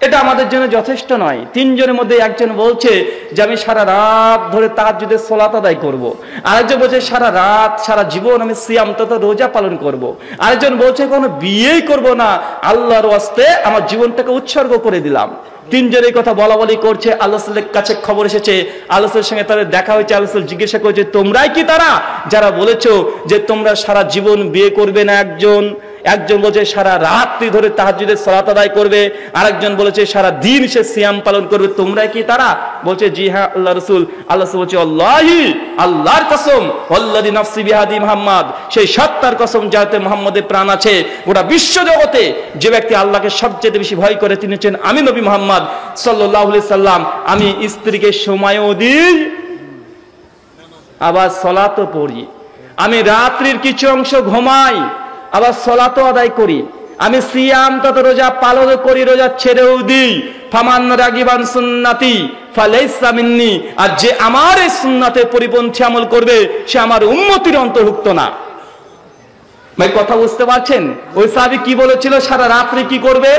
এটা আমাদের জন্য যথেষ্ট নয়। 3 জনের মধ্যে একজন বলছে যে আমি সারা রাত ধরে তাহাজ্জুদের সালাত আদায় করব। আরেকজন বলছে সারা রাত সারা জীবন আমি সিয়াম তথা রোজা পালন করব। আরেকজন বলছে কোনো বিয়েই করব না, আল্লাহর ওয়াস্তে আমার জীবনটাকে উৎসর্গ করে দিলাম। 3 জনের কথা বলা বলি করছে। আল্লাহ রাসূলের কাছে খবর এসেছে, আল্লাহ রাসূলের সঙ্গে তাদের দেখা হয়েছে। আল্লাহ রাসূল জিজ্ঞাসা করেছে, তোমরাই কি তারা যারা বলেছো যে তোমরা সারা জীবন বিয়ে করবে না? একজন বলছে সারা রাত্রি ধরে তাহাজ্জুদের সালাত আদায় করবে, আরেকজন বলেছে সারা দিন সে সিয়াম পালন করবে। তোমরা কি তারা? বলছে জি হ্যাঁ আল্লাহ রাসূল। আল্লাহ রাসূল বলছে, আল্লাহি, আল্লাহর কসম, ওয়াল্লাযী নাফসি বিয়াদি মুহাম্মদ, সেই সত্তার কসম যাতে মুহাম্মদের প্রাণ আছে, গোটা বিশ্ব জগতে যে ব্যক্তি আল্লাহকে সবচেয়ে বেশি ভয় করে তিনি হচ্ছেন আমি নবী মুহাম্মদ সাল্লাল্লাহু আলাইহি সাল্লাম। আমি স্ত্রীকে সময়ও দিই, আবার সালাতও পড়ি। আমি রাত্রির কিছু অংশ ঘুমাই, আবার সালাতও আদায় করি। আমি সিয়াম তথা রোজা পালন করি, রোজা ছেড়েও দিই। ফামান রাগিবান সুন্নতি ফালাইসা মিন্নি, আর যে আমার এই সুন্নাতে পরিপন্থী আমল করবে সে আমার উম্মতির অন্তর্ভুক্ত না। ভাই কথা বুঝতে পারছেন? ওই সাহাবী কি বলেছিল? সারা রাত্রি কি করবে?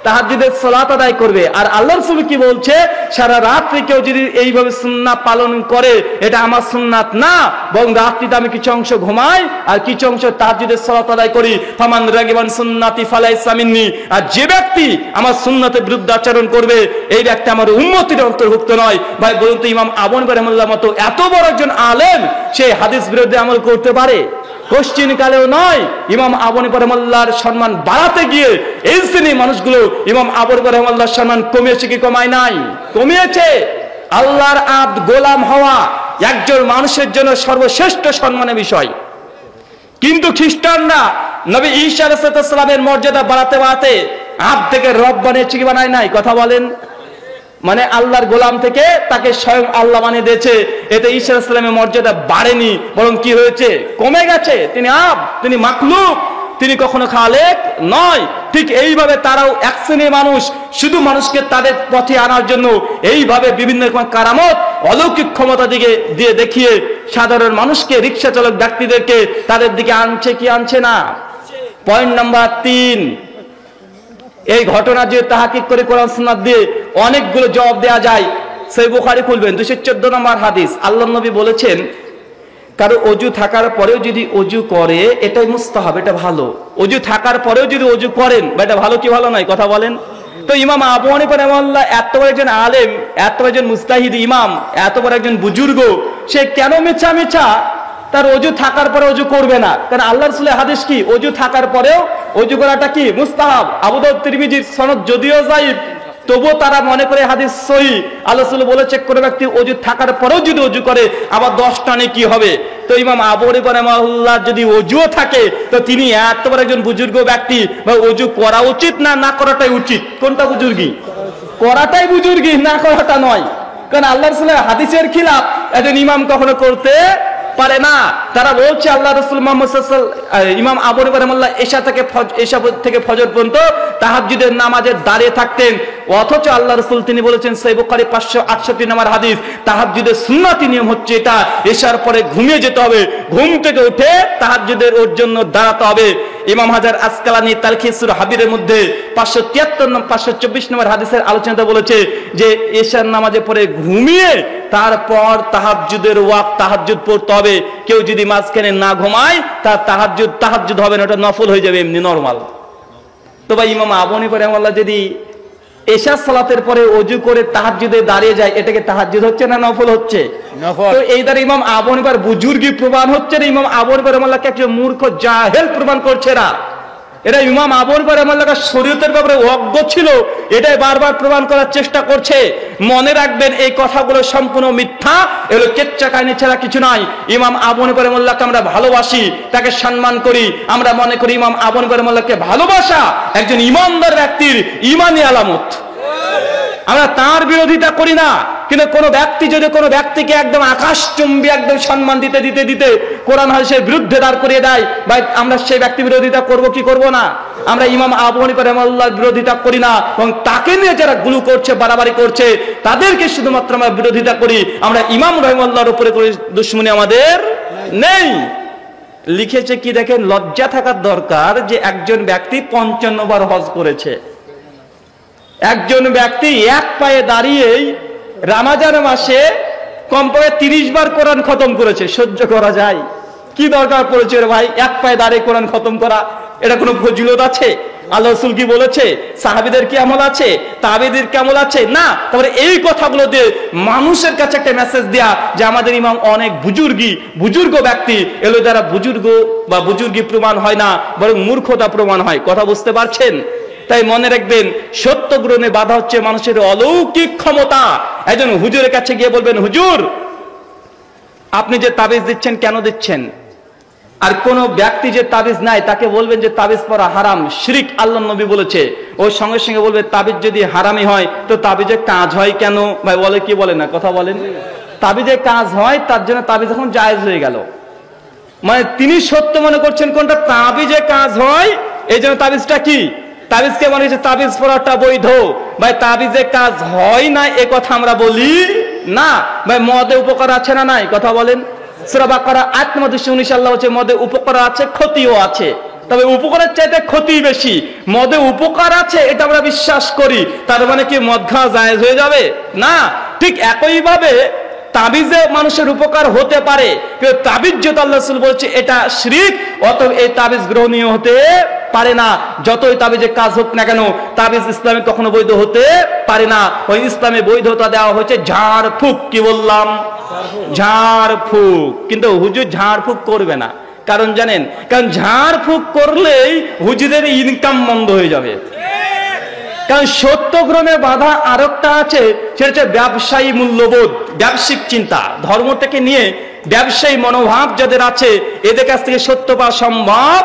তাহাজ্জুদের সালাত আদায় করবে। আর আল্লাহর রাসূল কি বলছে? সারা রাত্রি কেউ যদি এইভাবে সুন্নাত পালন করে এটা আমার সুন্নাত না, বরং রাত্রিতে আমি কিছু অংশ ঘুমাই আর কিছু অংশ তাহাজ্জুদের সালাত আদায় করি। ফামান রাগিবান সুন্নতি ফালাইসা মিন্নি, আর যে ব্যক্তি আমার সুন্নাতের বিরুদ্ধে আচরণ করবে এই ব্যক্তি আমার উম্মতির অন্তর্ভুক্ত নয়। ভাই বলুন তো, ইমাম আবু হানিফা রাহিমাহুল্লাহর মতো এত বড় একজন আলেম সে হাদিস বিরুদ্ধে আমল করতে পারে? কোশ্চিন কালেও নয়। ইমাম আবু হানিফা রাহিমাহুল্লাহর সম্মান বাড়াতে গিয়ে এই শ্রেণীর মানুষগুলো ইমাম আবু হানিফা রাহিমাহুল্লাহর সম্মান কমিয়েছে কি কমায় নাই? কমিয়েছে। আল্লাহর আব্দ গোলাম হওয়া একজন মানুষের জন্য সর্বশ্রেষ্ঠ সম্মানের বিষয়। কিন্তু খ্রিস্টানরা নবী ঈসা আলাইহিস সালামের মর্যাদা বাড়াতে বাড়াতে আব্দ থেকে রব বানিয়েছে কি বানায় নাই? কথা বলেন। মানে আল্লাহর গোলাম থেকে তাকে স্বয়ং আল্লাহ বানিয়ে দিয়েছে। এতে ঈসা আলাইহিস সালামের মর্যাদা বাড়েনি, বরং কি হয়েছে? কমে গেছে। তিনি আব্দ, তিনি মাখলুক, তিনি কখনো খালেক নয়। ঠিক এইভাবে তারাও এক শ্রেণীর মানুষ, শুধু মানুষকে তাদের পথে আনার জন্য এইভাবে বিভিন্ন রকম কারামত, অলৌকিক ক্ষমতা দিয়ে দেখিয়ে সাধারণ মানুষকে, রিক্সা চালক ব্যক্তিদেরকে তাদের দিকে আনছে কি আনছে না। পয়েন্ট নাম্বার 3, এই ঘটনা যে তাহাকিক করে কোরআন সুন্নাত দিয়ে অনেকগুলো জবাব দেওয়া যায়। সহিহ বুখারী খুলবেন 214 নম্বর হাদিস, আল্লাহর নবী বলেছেন, কারো অজু থাকার পরেও যদি অজু করে এটাই মুস্তাহাব, এটা ভালো। অজু থাকার পরেও যদি অজু করেন, এটা ভালো কি ভালো নয়, কথা বলেন। তো ইমাম আবু হানিফা রাহিমাহুল্লাহ এত বড় একজন আলেম, এত বড় একজন মুজতাহিদ ইমাম, এত বড় একজন বুজুর্গ, সে কেন মিছা তার অজু থাকার পরে অজু করবে না? কারণ আল্লাহর রাসূলের হাদিস কি, অজু থাকার পরেও অজু করাটা কি মুস্তাহাব। আবু দাউদ তিরমিজির সনদ যদিও যায়িফ, তবুও তারা মনে করে হাদিস সহিহ। আল্লাহ রাসূল বলেছে কোন ব্যক্তি অজু থাকার পরেও যদি অজু করে আবার 10 টানে কি হবে? তো ইমাম আবু হানিফা রাহিমাহুল্লাহ যদি অজুও থাকে, তো তিনি এত বড় একজন বুজুর্গ ব্যক্তি, বা অজু করা উচিত না করাটাই উচিত? কোনটা বুজুর্গি? করাটাই বুজুর্গি, না করাটা নয়। কারণ আল্লাহ রাসূলের হাদিসের খিলাফ একজন ইমাম কখনো করতে পারে না। তারা বলছে আল্লাহ রাসূল মুহাম্মদ সাল্লাল্লাহু আলাইহি ওয়াসাল্লাম, ইমাম আবু হানিফা রাহিমাহুল্লাহ এশা থেকে ফজর পর্যন্ত তাহাজ্জুদের নামাজে দাঁড়িয়ে থাকতেন, অথচ আল্লাহ রাসূল তিনি বলেছেন, সহিহ বুখারী 568 নম্বর হাদিস, তাহাজ্জুদের সুন্নতি নিয়ম হচ্ছে এটা, এশার পরে ঘুমিয়ে যেতে হবে, ঘুম থেকে উঠে তাহাজ্জুদের ওর জন্য দাঁড়াতে হবে। ইমাম হাজার আসকালানি তালখিসুল হাবিরের মধ্যে 524 নম্বর হাদিসের আলোচনাতে বলেছে যে এশার নামাজে পরে ঘুমিয়ে তারপর তাহাজ্জুদের ওয়াক্ত তাহাজ্জুদ পড়তে হবে। কেউ যদি মাঝখানে না ঘুমায় তার তাহাজ্জুদ হবে না, ওটা নফল হয়ে যাবে, এমনি নরমাল। তো ভাই ইমাম আবু হানিফা রাহিমাহুল্লাহ যদি এশা সালাতের পরে ওযু করে তাহাজ্জুদে দাঁড়িয়ে যায়, এটাকে তাহাজ্জুদ হচ্ছে না নফল হচ্ছে? নফল। তো এই দ্বারা ইমাম আবু হানিফার বুজুর্গি প্রমাণ হচ্ছে না, ইমাম আবু হানিফা রাহিমাহুল্লাহকে একজন মূর্খ জাহেল প্রমাণ করছে না। এরা ইমাম আবু হানিফা রাহিমাহুল্লাহ শরীয়তের ব্যাপারে অজ্ঞ ছিল, এটাই বারবার প্রমাণ করার চেষ্টা করছে। মনে রাখবেন এই কথাগুলো সম্পূর্ণ মিথ্যা, এগুলো কেচ্চা কাহিনী ছাড়া কিছু নয়। ইমাম আবু হানিফা রাহিমাহুল্লাহকে আমরা ভালোবাসি, তাকে সম্মান করি, আমরা মনে করি ইমাম আবু হানিফা রাহিমাহুল্লাহকে ভালোবাসা একজন ইমানদার ব্যক্তির ইমানি আলামত। আমরা তার বিরোধিতা করি না, কিন্তু কোন ব্যক্তি যদি কোনো ব্যক্তিকে একদম আকাশচুম্বী একদম সম্মান দিতে দিতে দিতে কোরআন হাদিসের বিরুদ্ধে দাঁড় করিয়ে দেয়, বা আমরা সেই ব্যক্তি বিরোধিতা করব কি করব না? আমরা ইমাম আবু হানিফা রাহিমাহুল্লাহর বিরোধিতা করি না, এবং তাকে নিয়ে যারা গুলু করছে, বাড়াবাড়ি করছে, তাদেরকে শুধুমাত্র আমরা বিরোধিতা করি। আমরা ইমাম রাহিমাহুল্লাহর উপরে করে দুশমনি আমাদের নেই। লিখেছে কি দেখেন, লজ্জা থাকার দরকার যে একজন ব্যক্তি 55 বার হজ করেছে। একজন ব্যক্তি এক পায়ে দাঁড়িয়েই রমজান মাসে কমপক্ষে 30 বার কোরআন খতম করেছে। সহ্য করা যায়? কি দরকার পড়েছে রে ভাই এক পায়ে দাঁড়িয়ে কোরআন খতম করা? এটা কোনো ফজিলত আছে? আল্লাহ রাসূল কি বলেছে? সাহাবীদের কি আমল আছে? তাবেঈদের কি আমল আছে? না। তারপরে এই কথাগুলো দিয়ে মানুষের কাছে একটা মেসেজ দেয়া যে আমাদের ইমাম অনেক বুজুর্গ ব্যক্তি, এগুলো দ্বারা বুজুর্গ বা বুজুর্গি প্রমাণ হয় না, বরং মূর্খতা প্রমাণ হয়। কথা বুঝতে পারছেন? তাই মনে রাখবেন, সত্য গ্রহণে বাধা হচ্ছে মানুষের অলৌকিক ক্ষমতা। একজন হুজুরের কাছে গিয়ে বলবেন, হুজুর আপনি যে তাবিজ দিচ্ছেন কেন দিচ্ছেন? আর কোন ব্যক্তি যে তাবিজ নাই তাকে বলবেন যে তাবিজ পরা হারাম, শিরক আল্লাহর নবী বলেছে। ওর সঙ্গে সঙ্গে বলবে তাবিজ যদি হারামি হয় তো তাবিজের কাজ হয় কেন? ভাই বলে কি বলে না, কথা বলেন। তাবিজের কাজ হয়, তার জন্য তাবিজ এখন জায়েজ হয়ে গেল। মানে তিনি সত্য মনে করছেন কোনটা? তাবিজের কাজ হয়, এই জন্য তাবিজটা কি? তাবিজকে মনে হচ্ছে তাবিজ পড়াটা বৈধ। ভাই তাবিজে কাজ হয় না এ কথা আমরা বলি না। ভাই মদে উপকার আছে না নাই, কথা বলেন। সূরা বাকারা 8:19 আল্লাহ বলছে মদে উপকার আছে, ক্ষতিও আছে। তবে উপকারের চাইতে ক্ষতি বেশি। মদে উপকার আছে এটা আমরা বিশ্বাস করি, তার মানে কি মদ খাওয়া জায়েজ হয়ে যাবে? না। ঠিক একইভাবে তাবিজে মানুষের উপকার হতে পারে, কিন্তু তাবিজ যেটা আল্লাহ রাসূল বলছে এটা শিরক, অতএব এই তাবিজ গ্রহণীয় হতে পারে না। যতই তাবিজের কাজ হোক না কেন, তাবিজ ইসলামে কখনো বৈধ হতে পারে না। ওই ইসলামে বৈধতা দেওয়া হয়েছে ঝাড় ফুঁক। কি বললাম? ঝাড় ফুঁক। কিন্তু হুজুর ঝাড় ফুঁক করবে না, কারণ জানেন, কারণ ঝাড় ফুঁক করলেই হুজুরের ইনকাম বন্ধ হয়ে যাবে। কারণ সত্য গ্রহণে বাধা আরেকটা আছে, সেটা হচ্ছে ব্যবসায়ী মূল্যবোধ, ব্যবসায়িক চিন্তা। ধর্ম থেকে নিয়ে ব্যবসায়ী মনোভাব যাদের আছে, এদের কাছ থেকে সত্য পাওয়া সম্ভব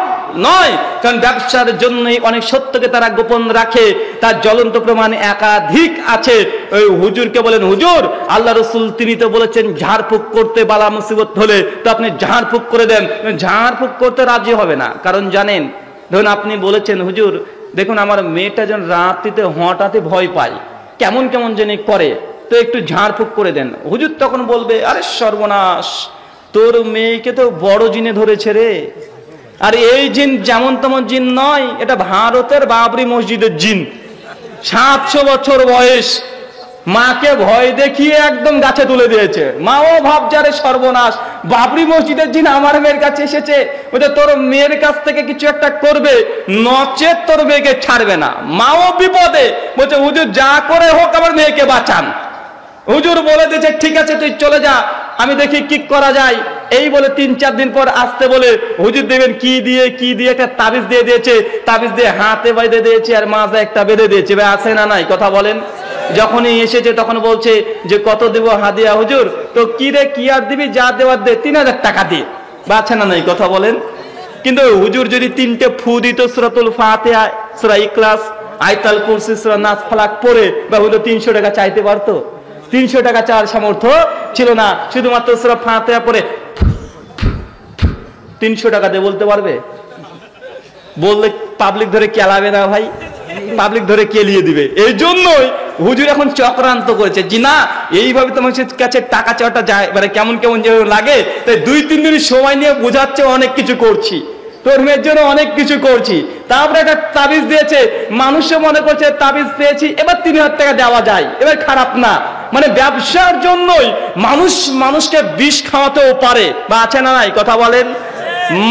নয়। কারণ ব্যবসার জন্যই অনেক সত্যকে তারা গোপন রাখে, তার জ্বলন্ত প্রমাণ একাধিক আছে। ওই হুজুরকে বলেন, হুজুর আল্লাহ রাসূল তিনি তো বলেছেন ঝাড়ফুঁক করতে বালা মুসিবত হলে, তো আপনি ঝাড়ফুঁক করে দেন। ঝাড়ফুঁক করতে রাজি হবে না, কারণ জানেন, ধরুন আপনি বলেছেন হুজুর দেখুন আমার মেয়েটা যেন রাত্রিতে হঠাৎই ভয় পায়, কেমন কেমন যেন করে, তো একটু ঝাড়ফুঁক করে দেন। হুজুর তখন বলবে, আরে সর্বনাশ, তোর মেয়েকে তো বড় জিনে ধরেছে রে। আর এই জিন যেমন তেমন জিন নয়, এটা ভারতের বাবরি মসজিদের জিন। 700 বছর বয়স, মাকে ভয় দেখিয়ে একদম গাছে তুলে দিয়েছে। মাও ভাবছে আরে সর্বনাশ, বাবরি মসজিদের জিন আমার মেয়ের কাছে এসেছে, বলছে তোর মেয়ের কাছ থেকে কিছু একটা করবে, নচেত তোর মেয়েকে ছাড়বে না। মাও বিপদে, বলছে হুজুর যা করে হোক আমার মেয়েকে বাঁচান। হুজুর বলে দিয়েছে ঠিক আছে তুই চলে যা, আমি দেখি কি করা যায়। এই বলে 3-4 দিন পর আসতে বলে হুজুর দেবেন কি দিয়ে একটা তাবিজ দিয়ে দিয়েছে, তাবিজ দিয়ে হাতে বেঁধে দিয়েছে আর মাঝে একটা বেঁধে দিয়েছে। ভাই আছে না নাই কথা বলেন? যখনই এসেছে তখন বলছে যে কত দেব হাদিয়া হুজুর? তো কি রে কি আর দিবি, যা দেওয়ার দে, 3000 টাকা দিয়ে। বা আছে না নাই কথা বলেন? কিন্তু হুজুর যদি 3টে ফু দিত, সূরাতুল ফাতিহা, সূরা ইখলাস, আয়াতুল কুরসি, সূরা নাস, ফালাক পড়ে, বা হলো 300 টাকা চাইতে পারতো? 300 টাকা চাওয়ার সামর্থ্য ছিল না। শুধুমাত্র সূরা ফাতিহা পড়ে 300 টাকা দিয়ে বলতে পারবে? বললে পাবলিক ধরে কেলাবে না ভাই? পাবলিক ধরে কেলিয়ে দিবে। এই জন্যই হুজুর এখন চক্রান্ত করেছে, জি না এইভাবে তোমার কাছে টাকা চাওয়াটা যায়, মানে কেমন কেমন যে লাগে, তাই 2-3 দিন সময় নিয়ে বোঝাচ্ছে অনেক কিছু করছি, তোর মেয়ের জন্য অনেক কিছু করছি। তারপরে একটা তাবিজ দিয়েছে, মানুষও মনে করছে তাবিজ পেয়েছি, এবার 3000 টাকা দেওয়া যায়, এবার খারাপ না। মানে ব্যবসার জন্যই মানুষকে বিষ খাওয়াতেও পারে। বা আছে না নাই কথা বলেন?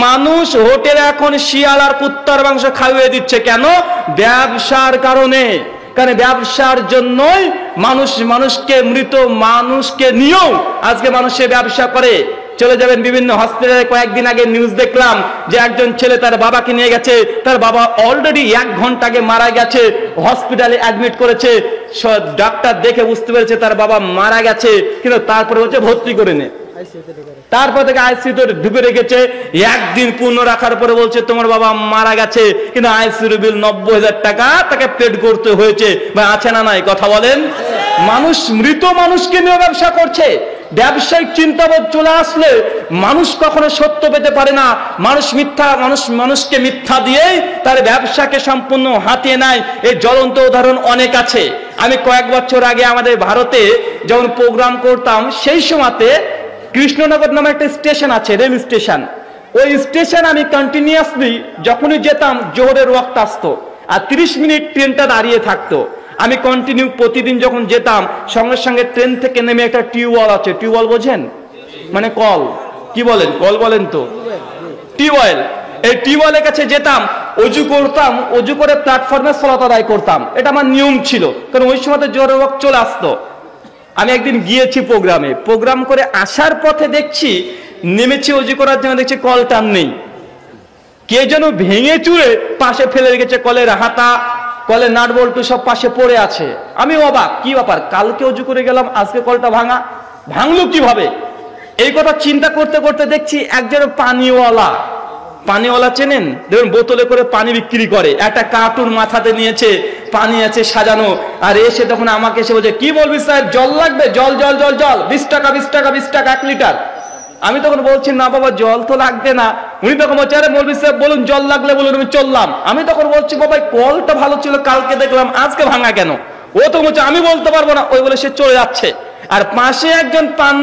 মানুষ হোটেলে এখন শিয়াল আর কুত্তার মাংস খাইয়ে দিচ্ছে, কেন? ব্যবসার কারণে। কারণ ব্যবসার জন্যই মানুষকে মৃত মানুষকে নিয়েও আজকে মানুষের ব্যবসা করে। চলে যাবেন বিভিন্ন হসপিটালে, কয়েকদিন আগে নিউজ দেখলাম যে একজন ছেলে তার বাবাকে নিয়ে গেছে, তার বাবা অলরেডি 1 ঘন্টা আগে মারা গেছে, হসপিটালে অ্যাডমিট করেছে, ডাক্তার দেখে বুঝতে পেরেছে তার বাবা মারা গেছে, কিন্তু তারপরে হচ্ছে ভর্তি করে নে, তারপর থেকে আইসিইউতে ঢুকে রেখেছে। 1 দিন পূর্ণ রাখার পরে বলছে তোমার বাবা মারা গেছে, কিন্তু আইসিইউ বিল 90,000 টাকা তাকে পেড করতে হয়েছে। বা আছে না নাই কথা বলেন? মানুষ মৃত মানুষকে নিয়ে ব্যবসা করছে। ব্যবসায়িক চিন্তাবোধ চলে আসলে মানুষ কখনো সত্য পেতে পারে না। মানুষকে মিথ্যা দিয়েই তার ব্যবসাকে সম্পূর্ণ হাতিয়ে নেয়। এই জ্বলন্ত উদাহরণ অনেক আছে। আমি কয়েক বছর আগে আমাদের ভারতে যখন প্রোগ্রাম করতাম, সেই সময়তে কৃষ্ণনগর নামে একটা স্টেশন আছে, রেল স্টেশন। ওই স্টেশন আমি কন্টিনিউয়াসলি যখনই যেতাম জোহরের ওয়াক্ত আসতো আর 30 মিনিট ট্রেনটা দাঁড়িয়ে থাকতো। আমি কন্টিনিউ প্রতিদিন যখন যেতাম, সঙ্গে সঙ্গে ট্রেন থেকে নেমে একটা টিউবওয়েল আছে, টিউবওয়েল বোঝেন? মানে কল, কি বলেন? কল বলেন তো, টিউবওয়েল। এই টিউবওয়েলের কাছে যেতাম, অজু করতাম, অজু করে প্ল্যাটফর্মে সালাত আদায় করতাম। এটা আমার নিয়ম ছিল, কারণ ওই সময়তে জোহরের ওয়াক্ত চলে আসতো। আমি একদিন গিয়েছি প্রোগ্রাম করে আসার পথে দেখছি, নেমেছি অজু করার জন্য, দেখছি কলটা নেই, কে যেন ভেঙে চুরে পাশে ফেলে রেখেছে। কলের হাতা, কলের নাট বল্টু সব পাশে পড়ে আছে। আমি অবাক, কি ব্যাপার, কালকে অজু করে গেলাম, আজকে কলটা ভাঙলো কিভাবে? এই কথা চিন্তা করতে করতে দেখছি একজন পানিওয়ালা চেনেন? দেখুন বোতলে করে পানি বিক্রি করে, একটা কার্টুন মাথাতে নিয়েছে, পানি আছে সাজানো। আর এসে তখন আমাকে এসে বলছে, কি বলবি স্যার, জল লাগবে? জল 20 টাকা 1 লিটার। আমি তখন বলছি না বাবা, জল তো লাগবে না। উনি তখন বলছে, আরে মৌলভী সাহেব বলুন, জল লাগলে বলুন, আমি চললাম। আমি তখন বলছি, বাবা কলটা ভালো ছিল, কালকে দেখলাম, আজকে ভাঙা কেন? ও তো বলছে আমি বলতে পারবো না, ওই বলে সে চলে যাচ্ছে। আর পাশে একজন পান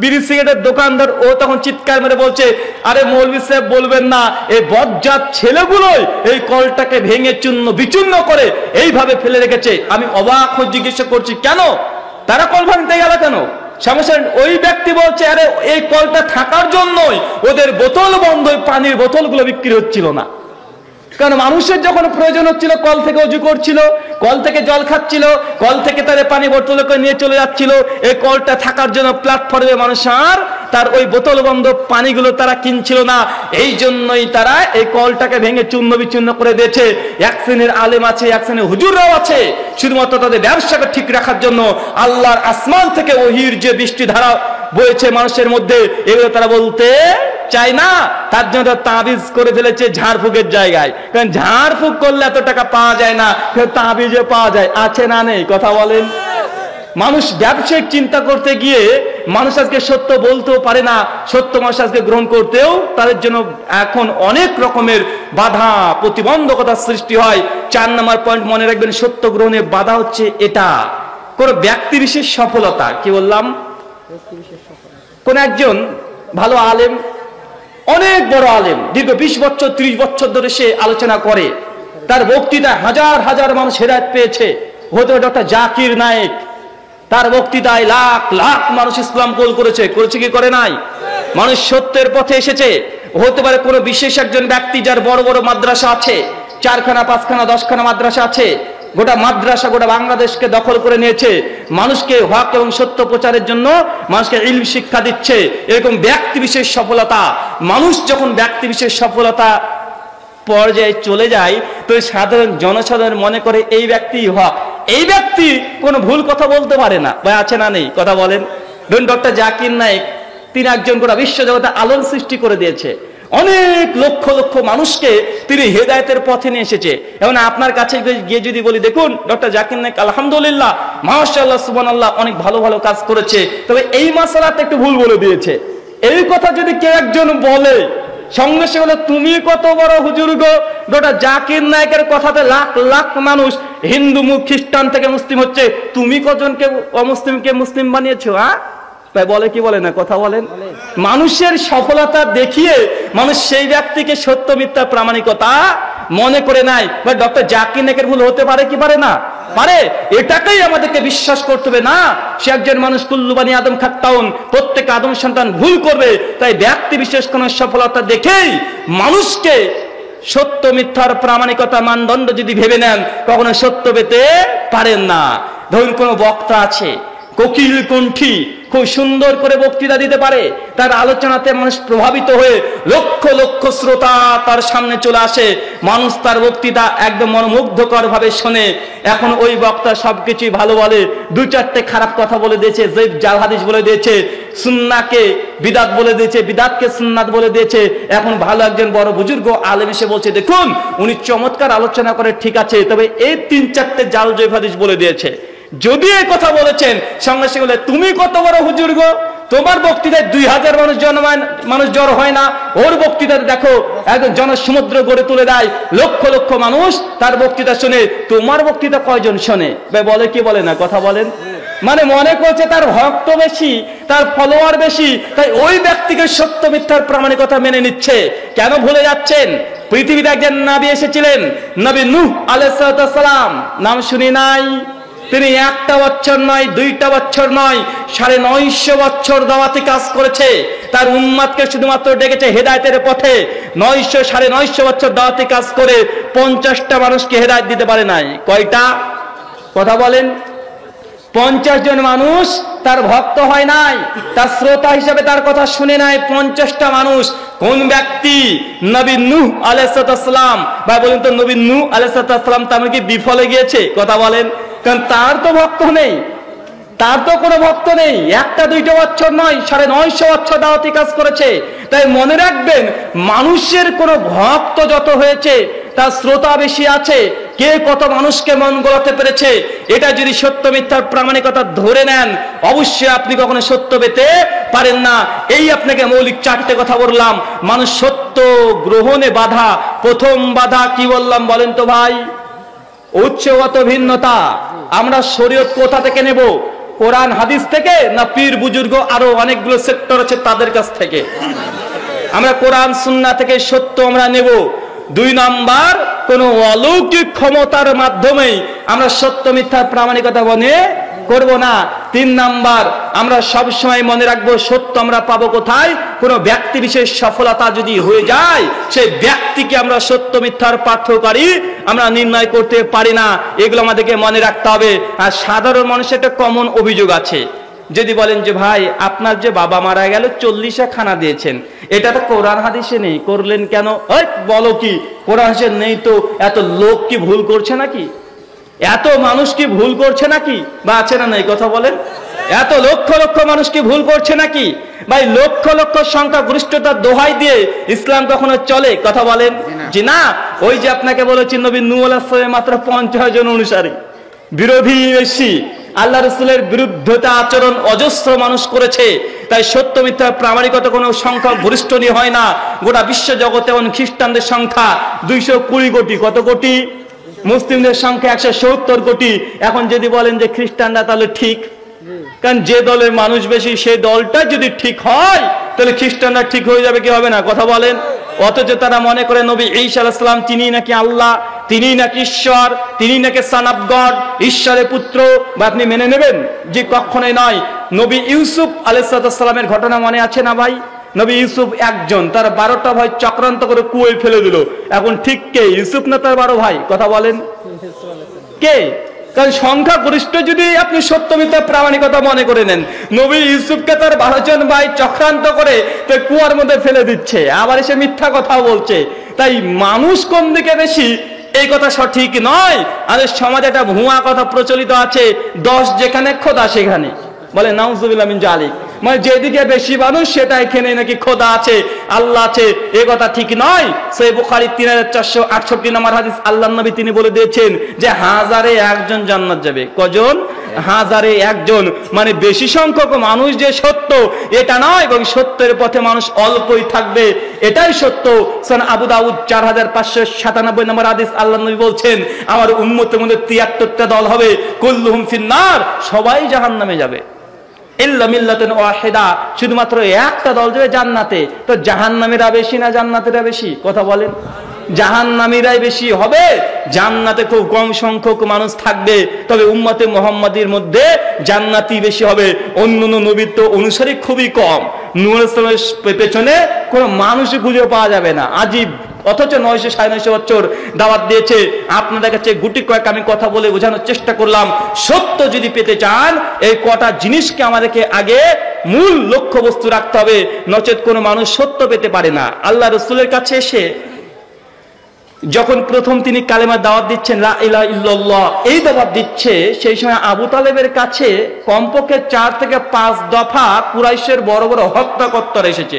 বিড়ি সিগারেটের দোকানদার, ও তখন চিৎকার মেরে বলছে, আরে মৌলভী সাহেব বলবেন না, এই বজ্জাত ছেলেগুলোই এই কলটাকে ভেঙে চূর্ণ বিচূর্ণ করে এইভাবে ফেলে রেখেছে। আমি অবাক হয়ে জিজ্ঞাসা করছি, কেন তারা কল ভাঙতে গেল কেন? সমস্যা ওই ব্যক্তি বলছে, আরে এই কলটা থাকার জন্যই ওদের বোতল বন্ধ, পানির বোতলগুলো বিক্রি হচ্ছিল না। কারণ মানুষের যখন প্রয়োজন হচ্ছিল, কল থেকে অজু করছিল, কল থেকে জল খাচ্ছিল, কল থেকে তাদের পানি বোতলে করে নিয়ে চলে যাচ্ছিল। এই কলটা থাকার জন্য প্ল্যাটফর্মে মানুষ আর তার ওই বোতল বন্ধ পানিগুলো তারা কিনছিল না। এই জন্যই তারা এই কলটাকে ভেঙে চূর্ণ বিচূর্ণ করে দিয়েছে। এক শ্রেণীর আলেম আছে, এক শ্রেণীর হুজুররাও আছে, শুধুমাত্র তাদের ব্যবসাকে ঠিক রাখার জন্য আল্লাহর আসমান থেকে ওহির যে বৃষ্টি ধারা বয়েছে মানুষের মধ্যে, এগুলো তারা বলতে চায় না। তার জন্য তাবিজ করে ফেলেছে ঝাড়ফুঁকের জায়গায়। কারণ ঝাড়ফুঁক করলে এত টাকা পাওয়া যায় না, তাবিজে পাওয়া যায়। আছে না নেই কথা বলেন? মানুষ ব্যবসায়িক চিন্তা করতে গিয়ে মানুষ আজকে সত্য বলতেও পারে না, সত্য মানুষ আজকে গ্রহণ করতেও তাদের জন্য এখন অনেক রকমের বাধা প্রতিবন্ধকতার সৃষ্টি হয়। 4 নম্বর পয়েন্ট মনে রাখবেন, সত্য গ্রহণে বাধা হচ্ছে এটা কোন ব্যক্তি বিশেষ সফলতা। কি বললাম? কোন একজন ভালো আলেম, অনেক বড় আলেম, দীর্ঘ 20 বছর 30 বছর ধরে সে আলোচনা করে, তার বক্তৃতায় হাজার হাজার মানুষ হেদায়েত পেয়েছে। হতে ডক্টর জাকির নায়েক, তার বক্তৃতায় লাখ লাখ মানুষ ইসলাম কবুল করেছে। করেছে কি করে নাই? মানুষ সত্যের পথে এসেছে। হতে পারে কোনো বিশেষ একজন ব্যক্তি যার বড় বড় মাদ্রাসা আছে, 4খানা 5খানা 10খানা মাদ্রাসা আছে, গোটা মাদ্রাসা গোটা বাংলাদেশকে দখল করে নিয়েছে, মানুষকে হক এবং সত্য প্রচারের জন্য মানুষকে ইলম শিক্ষা দিচ্ছে। এরকম ব্যক্তি বিশেষ সফলতা, মানুষ যখন ব্যক্তি বিশেষ সফলতা পর্যায়ে চলে যায় তো সাধারণ জনসাধারণ মনে করে এই ব্যক্তি হক, এই ব্যক্তি কোনো ভুল কথা বলতে পারে না। ভাই আছে না নেই? কথা বলেন। ধরুন ডক্টর জাকির নায়েক, তিনি একজন গোটা বিশ্বজগতে আলোর সৃষ্টি করে দিয়েছে, অনেক লক্ষ লক্ষ মানুষকে তিনি হেদায়েতের পথে নিয়ে এসেছে। এবং আপনার কাছে গিয়ে যদি বলি, দেখুন ডক্টর জাকির নায়েক আলহামদুলিল্লাহ মাশাআল্লাহ সুবহানাল্লাহ অনেক ভালো ভালো কাজ করেছে, তবে এই মাসালাতে একটু ভুল বলে দিয়েছে, এই কথা যদি কেউ একজন বলে, সঙ্গে সঙ্গে তুমি কত বড় হুজুর গো, ডক্টর জাকির নায়েকের কথাতে লাখ লাখ মানুষ হিন্দু খ্রিস্টান থেকে মুসলিম হচ্ছে, তুমি কজনকে অমুসলিমকে মুসলিম বানিয়েছো? তাই বলে কি বলে না? কথা বলেন। মানুষের সফলতা দেখিয়ে মানুষ সেই ব্যক্তিকে সত্য মিথ্যা প্রামাণিকতা মনে করে নাই। বা ডক্টর জাকির নায়েকের ভুল হতে পারে কি পারে না? পারে। এটাকেই আমাদেরকে বিশ্বাস করতে হবে না, সে একজন মানুষ, কুল্লু বানি আদম খাত্তাউন, প্রত্যেক আদম সন্তান ভুল করবে। তাই ব্যক্তি বিশেষ কোন সফলতা দেখেই মানুষকে সত্য মিথ্যার প্রামাণিকতা মানদণ্ড যদি ভেবে নেন, কখনো সত্য পেতে পারেন না। ধরুন কোন বক্তা আছে, কোকিল কণ্ঠী, খুব সুন্দর করে বক্তৃতা দিতে পারে, তার আলোচনাতে মানুষ প্রভাবিত হয়ে লক্ষ লক্ষ শ্রোতা তার সামনে চলে আসে, মানুষ তার বক্তৃতা একদম মনোমুগ্ধকর ভাবে শোনে। এখন ওই বক্তা সবকিছুই ভালো বলে, 2-4টে খারাপ কথা বলে দিয়েছে, জাল হাদিস বলে দিয়েছে, সুন্নাহকে বিদাত বলে দিয়েছে, বিদাতকে সুন্নাত বলে দিয়েছে। এখন ভালো একজন বড় বুজুর্গ আলেম এসে বলছে, দেখুন উনি চমৎকার আলোচনা করে, ঠিক আছে, তবে এই 3-4টে জাল জৈব হাদিস বলে দিয়েছে। যদি এই কথা বলেছেন, সঙ্গে সঙ্গে তুমি কত বড় হুজুর গো, তোমার বক্তৃতায় 2000 মানুষ জড়ো হয় না, ওর বক্তৃতাতে দেখো একদম জনসমুদ্র গড়ে তুলে দেয়, লক্ষ লক্ষ মানুষ তার বক্তৃতা শুনে, তোমার বক্তৃতা কয়জন শোনে? বলে কি বলে না? কথা বলেন। মানে মনে করছে তার ভক্ত বেশি, তার ফলোয়ার বেশি, তাই ওই ব্যক্তিকে সত্য মিথ্যার প্রামাণিকতা মেনে নিচ্ছে। কেন ভুলে যাচ্ছেন? পৃথিবীতে একজন নবী এসেছিলেন, নবী নূহ আলাইহিস সালাম, নাম শুনি নাই? তিনি 1টা বছর নয়, 2টা বছর নয়, 950 বছর দাওয়াতি কাজ করেছে। তার উম্মতকে শুধুমাত্র ডেকেছে হেদায়েতের পথে। 950 বছর দাওয়াতি কাজ করে 50টা মানুষকে হেদায়েত দিতে পারে নাই। কয়টা? কথা বলেন। 50 জন মানুষ তার ভক্ত হয় নাই, তার শ্রোতা হিসেবে তার কথা শুনে নাই 50টা মানুষ। কোন ব্যক্তি? নবী নূহ আলাইহিস সালাম। ভাই বলেন তো, নবী নূহ আলাইহিস সালাম তার কি বিফলে গিয়েছে? কথা বলেন। কারণ তার তো ভক্ত নেই, তার তো কোনো ভক্ত নেই। 1টা 2টা বছর নয়, 950 বছর দাওয়াতি কাজ করেছে। তাই মনে রাখবেন, মানুষের কোনো ভক্ত যত হয়েছে, তার শ্রোতা বেশি আছে, কে কত মানুষকে মন গলাতে পেরেছে, এটা যদি সত্য মিথ্যার প্রামাণিকতা ধরে নেন, অবশ্যই আপনি কখনো সত্য পেতে পারেন না। এই আপনাকে মৌলিক 4টে কথা বললাম। মানুষ সত্য গ্রহণে বাধা। প্রথম বাধা কি বললাম বলেন তো ভাই? উৎসগত ভিন্নতা। আমরা শরীয়ত কোথা থেকে নেব? কোরআন হাদিস থেকে, না পীর বুজুর্গ আরো অনেকগুলো সেক্টর আছে তাদের কাছ থেকে? আমরা কোরআন সুন্নাহ থেকে সত্য আমরা নেব। 2 নাম্বার, কোন অলৌকিক ক্ষমতার মাধ্যমেই আমরা সত্য মিথ্যার প্রামাণিকতা মনে করব না। 3 নাম্বার, আমরা সব সময় মনে রাখবো সত্য আমরা পাবো কোথায়? কোন ব্যক্তি বিশেষ সফলতা যদি হয়ে যায়, সেই ব্যক্তিকে আমরা সত্য মিথ্যার পার্থক্যকারী আমরা নির্ণয় করতে পারি না। এগুলো আমাদেরকে মনে রাখতে হবে। আর সাধারণ মানুষের একটা কমন অভিযোগ আছে, যদি বলেন যে ভাই আপনার যে বাবা মারা গেল 40 খানা দিয়েছেন, এটা তো কোরআন হাদিসে নেই, করলেন কেন? বলো কি কোরআন হাদিসে নেই তো এত লোক কি ভুল করছে নাকি? এত মানুষ কি ভুল করছে নাকি? বা আছে না নাই? কথা বলেন। এত লক্ষ লক্ষ মানুষ কি ভুল করছে নাকি? ভাই লক্ষ লক্ষ সংখ্যাগরিষ্ঠতার দোহাই দিয়ে ইসলাম কখনো চলে? কথা বলেন। জি না। ওই যে আপনাকে বলেছি নবী নূহ আলাইহিস সালাম মাত্র 50 জন অনুসারী, বিরোধী বেশি। আল্লাহ রসুলের বিরুদ্ধতা আচরণ অজস্র মানুষ করেছে। তাই সত্য মিথ্যা প্রামাণিকতা কোনো সংখ্যা গরিষ্ঠনী হয় না। গোটা বিশ্ব জগতে এবং খ্রিস্টানদের সংখ্যা 220 কোটি। কত কোটি? মুসলিমদের সংখ্যা 170 কোটি। এখন যদি বলেন যে খ্রিস্টানরা, তাহলে ঠিক, কারণ যে দলের মানুষ বেশি সেই দলটা যদি ঠিক হয় তাহলে খ্রিস্টানরা ঠিক হয়ে যাবে, কি হবে না? কথা বলেন। অথচ তারা মনে করে নবী ঈসা আলাইহিস সালাম তিনি নাকি আল্লাহ, তিনি নাকি ঈশ্বর, তিনি নাকি সন অফ গড, ঈশ্বরের পুত্র। বা আপনি মেনে নেবেন? যে কখনোই নয়। নবী ইউসুফ আলাইহিস সালামের ঘটনা মনে আছে না ভাই? নবী ইউসুফ একজন, তার 12টা ভাই চক্রান্ত করে কুয়োয় ফেলে দিল। এখন ঠিক কে, ইউসুফ না তার 12 ভাই? কথা বলেন, কে? কারণ সংখ্যা গরিষ্ঠ যদি আপনি সত্য মিথ্যা প্রামাণিকতা মনে করে নেন, নবী ইউসুফকে তার 12 জন ভাই চক্রান্ত করে তো কুয়ার মধ্যে ফেলে দিচ্ছে, আবার এসে মিথ্যা কথা বলছে। তাই মানুষ কোন দিকে বেশি এই কথা সঠিক নয়। আমাদের সমাজে একটা ভুয়া কথা প্রচলিত আছে, 10 যেখানে খোদা সেখানে। বলে নাউজুবিল্লাহ মিন জালিক, মানে যেদিকে বেশি মানুষ সেটা এখানে নাকি খোদা আছে, আল্লাহ আছে। এ কথা ঠিক নয়। সহিহ বুখারী 3468 নম্বর হাদিস, আল্লাহর নবী তিনি বলে দিয়েছেন যে 1000-এ 1 জন জান্নাত যাবে। কজন? 1000-এ 1 জন। মানে বেশি সংখ্যক মানুষ যে সত্য এটা নয়, এবং সত্যের পথে মানুষ অল্পই থাকবে, এটাই সত্য। সুনান আবু দাউদ 4597 নম্বর হাদিস, আল্লাহর নবী বলছেন আমার উম্মতের মধ্যে 73টা দল হবে, কুল্লুহুম ফিন্নার, সবাই জাহান্নামে যাবে, ইল্লা মিল্লাতুন ওয়াহিদা, শুধুমাত্র একটা দল যাবে জান্নাতে। তো জাহান্নামীরা বেশি না জান্নাতীরা বেশি? কথা বলেন। জাহান্নামীরাই বেশি হবে, জান্নাতে খুব কম সংখ্যক মানুষ থাকবে। তবে উম্মতে মুহাম্মাদীর মধ্যে জান্নাতি বেশি হবে। অন্যান্য নবীর তো অনুসারী খুবই কম। নূহ আলাইহিস সালামের পেছনে কোনো মানুষই খুঁজে পাওয়া যাবে না। আজীব। অথচ 900-950 বছর দাওয়াত দিয়েছে। আপনাদের কাছে গুটি কয়েক আমি কথা বলে বোঝানোর চেষ্টা করলাম। সত্য যদি পেতে চান, এই কটা জিনিসকে আমাদেরকে আগে মূল লক্ষ্য বস্তু রাখতে হবে, নচেত কোনো মানুষ সত্য পেতে পারে না। আল্লাহ রসুলের কাছে এসে যখন প্রথম তিনি কালেমার দাওয়াত দিচ্ছেন, লা ইলাহা ইল্লাল্লাহ, এই দাওয়াত দিচ্ছে, সেই সময় আবু তালেবের কাছে কমপক্ষে 4 থেকে 5 দফা কুরাইশের বড় বড় হত্যাকর্তারা এসেছে।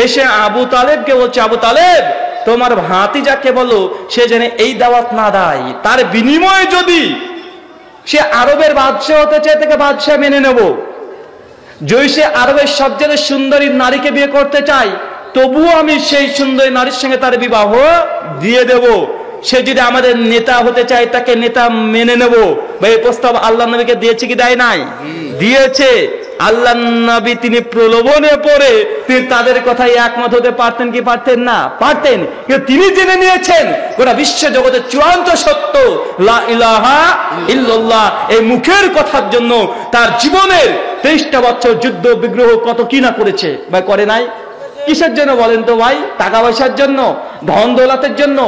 এসে আবু তালেবকে বলছে, আবু তালেব তোমার ভাতিজাকে বলো সে যেন এই দাওয়াত না দেয়, তার বিনিময়ে যদি সে আরবের বাদশাহ হতে চায় তাকে বাদশাহ মেনে নেব, যদি সে আরবের সবচেয়ে সুন্দরী নারীকে বিয়ে করতে চায় তবুও আমি সেই সুন্দরী নারীর সঙ্গে তার বিবাহ দিয়ে দেব, সে যদি আমাদের নেতা হতে চায় তাকে নেতা মেনে নেব। ভাই এই প্রস্তাব আল্লাহ নবীকে দিয়েছে কি দেয় নাই? দিয়েছে। আল্লাহ নবী তিনি প্রলোভনে পড়ে তিনি তাদের কথায় একমত হতে পারতেন কি পারতেন না? পারতেন। কিন্তু তিনি জেনে নিয়েছেন গোটা বিশ্ব জগতের চূড়ান্ত সত্য লা ইলাহা ইল্লাল্লাহ, এই মুখের কথার জন্য তার জীবনের 23টা বছর যুদ্ধ বিগ্রহ কত কি না করেছে, ভাই করে নাই? কিসের জন্য বলেন তো ভাই? টাকা পয়সার জন্য, ধন দৌলতের জন্য,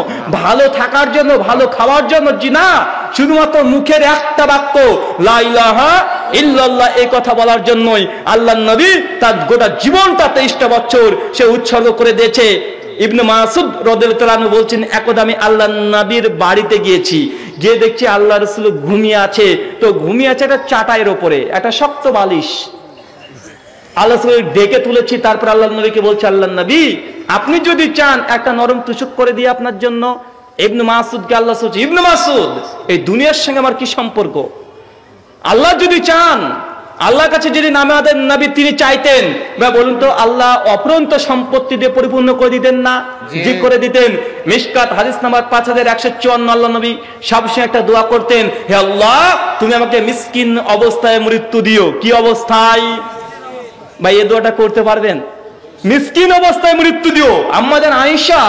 ভালো থাকার জন্য, ভালো খাওয়ার জন্য? জি না, শুধুমাত্র মুখের একটা বাক্য লা ইলাহা ইল্লাল্লাহ এই কথা বলার জন্যই আল্লাহর নবী তার গোটা জীবনটা 23টা বছর সে উৎসর্গ করে দিয়েছে। ইবনে মাসউদ রাদিয়াল্লাহু আনহু বলছেন, একদা আমি আল্লাহর নবীর বাড়িতে গিয়েছি, গিয়ে দেখছি আল্লাহ রাসূল ঘুমিয়ে আছে। তো ঘুমিয়ে আছে একটা চাটাইয়ের উপরে, একটা শক্ত বালিশ। আল্লাহ ডেকে তুলেছি, তারপর আল্লাহ নবীকে বলছে, আল্লাহ নবী আপনি যদি চান একটা নরম তুষক করে দিয়ে আপনার জন্য। ইবনে মাসউদকে আল্লাহ বলছে, ইবনে মাসউদ এই দুনিয়ার সঙ্গে আমার কি সম্পর্ক? আল্লাহ যদি চান, আল্লাহর কাছে যদি নামে আমাদের নবী তিনি চাইতেন, বা বলুন তো আল্লাহ অপরন্ত সম্পত্তি দিয়ে পরিপূর্ণ করে দিতেন না? জি করে দিতেন। মিশকাত হাদিস নাম্বার 5154, আল্লাহ নবী সবসময় একটা দোয়া করতেন, হে আল্লাহ তুমি আমাকে মিসকিন অবস্থায় মৃত্যু দিও। কি অবস্থায়? ভাই এই দোয়াটা করতে পারবেন? মিসকিন অবস্থায় মৃত্যু দিও। আম্মা জান আয়েশা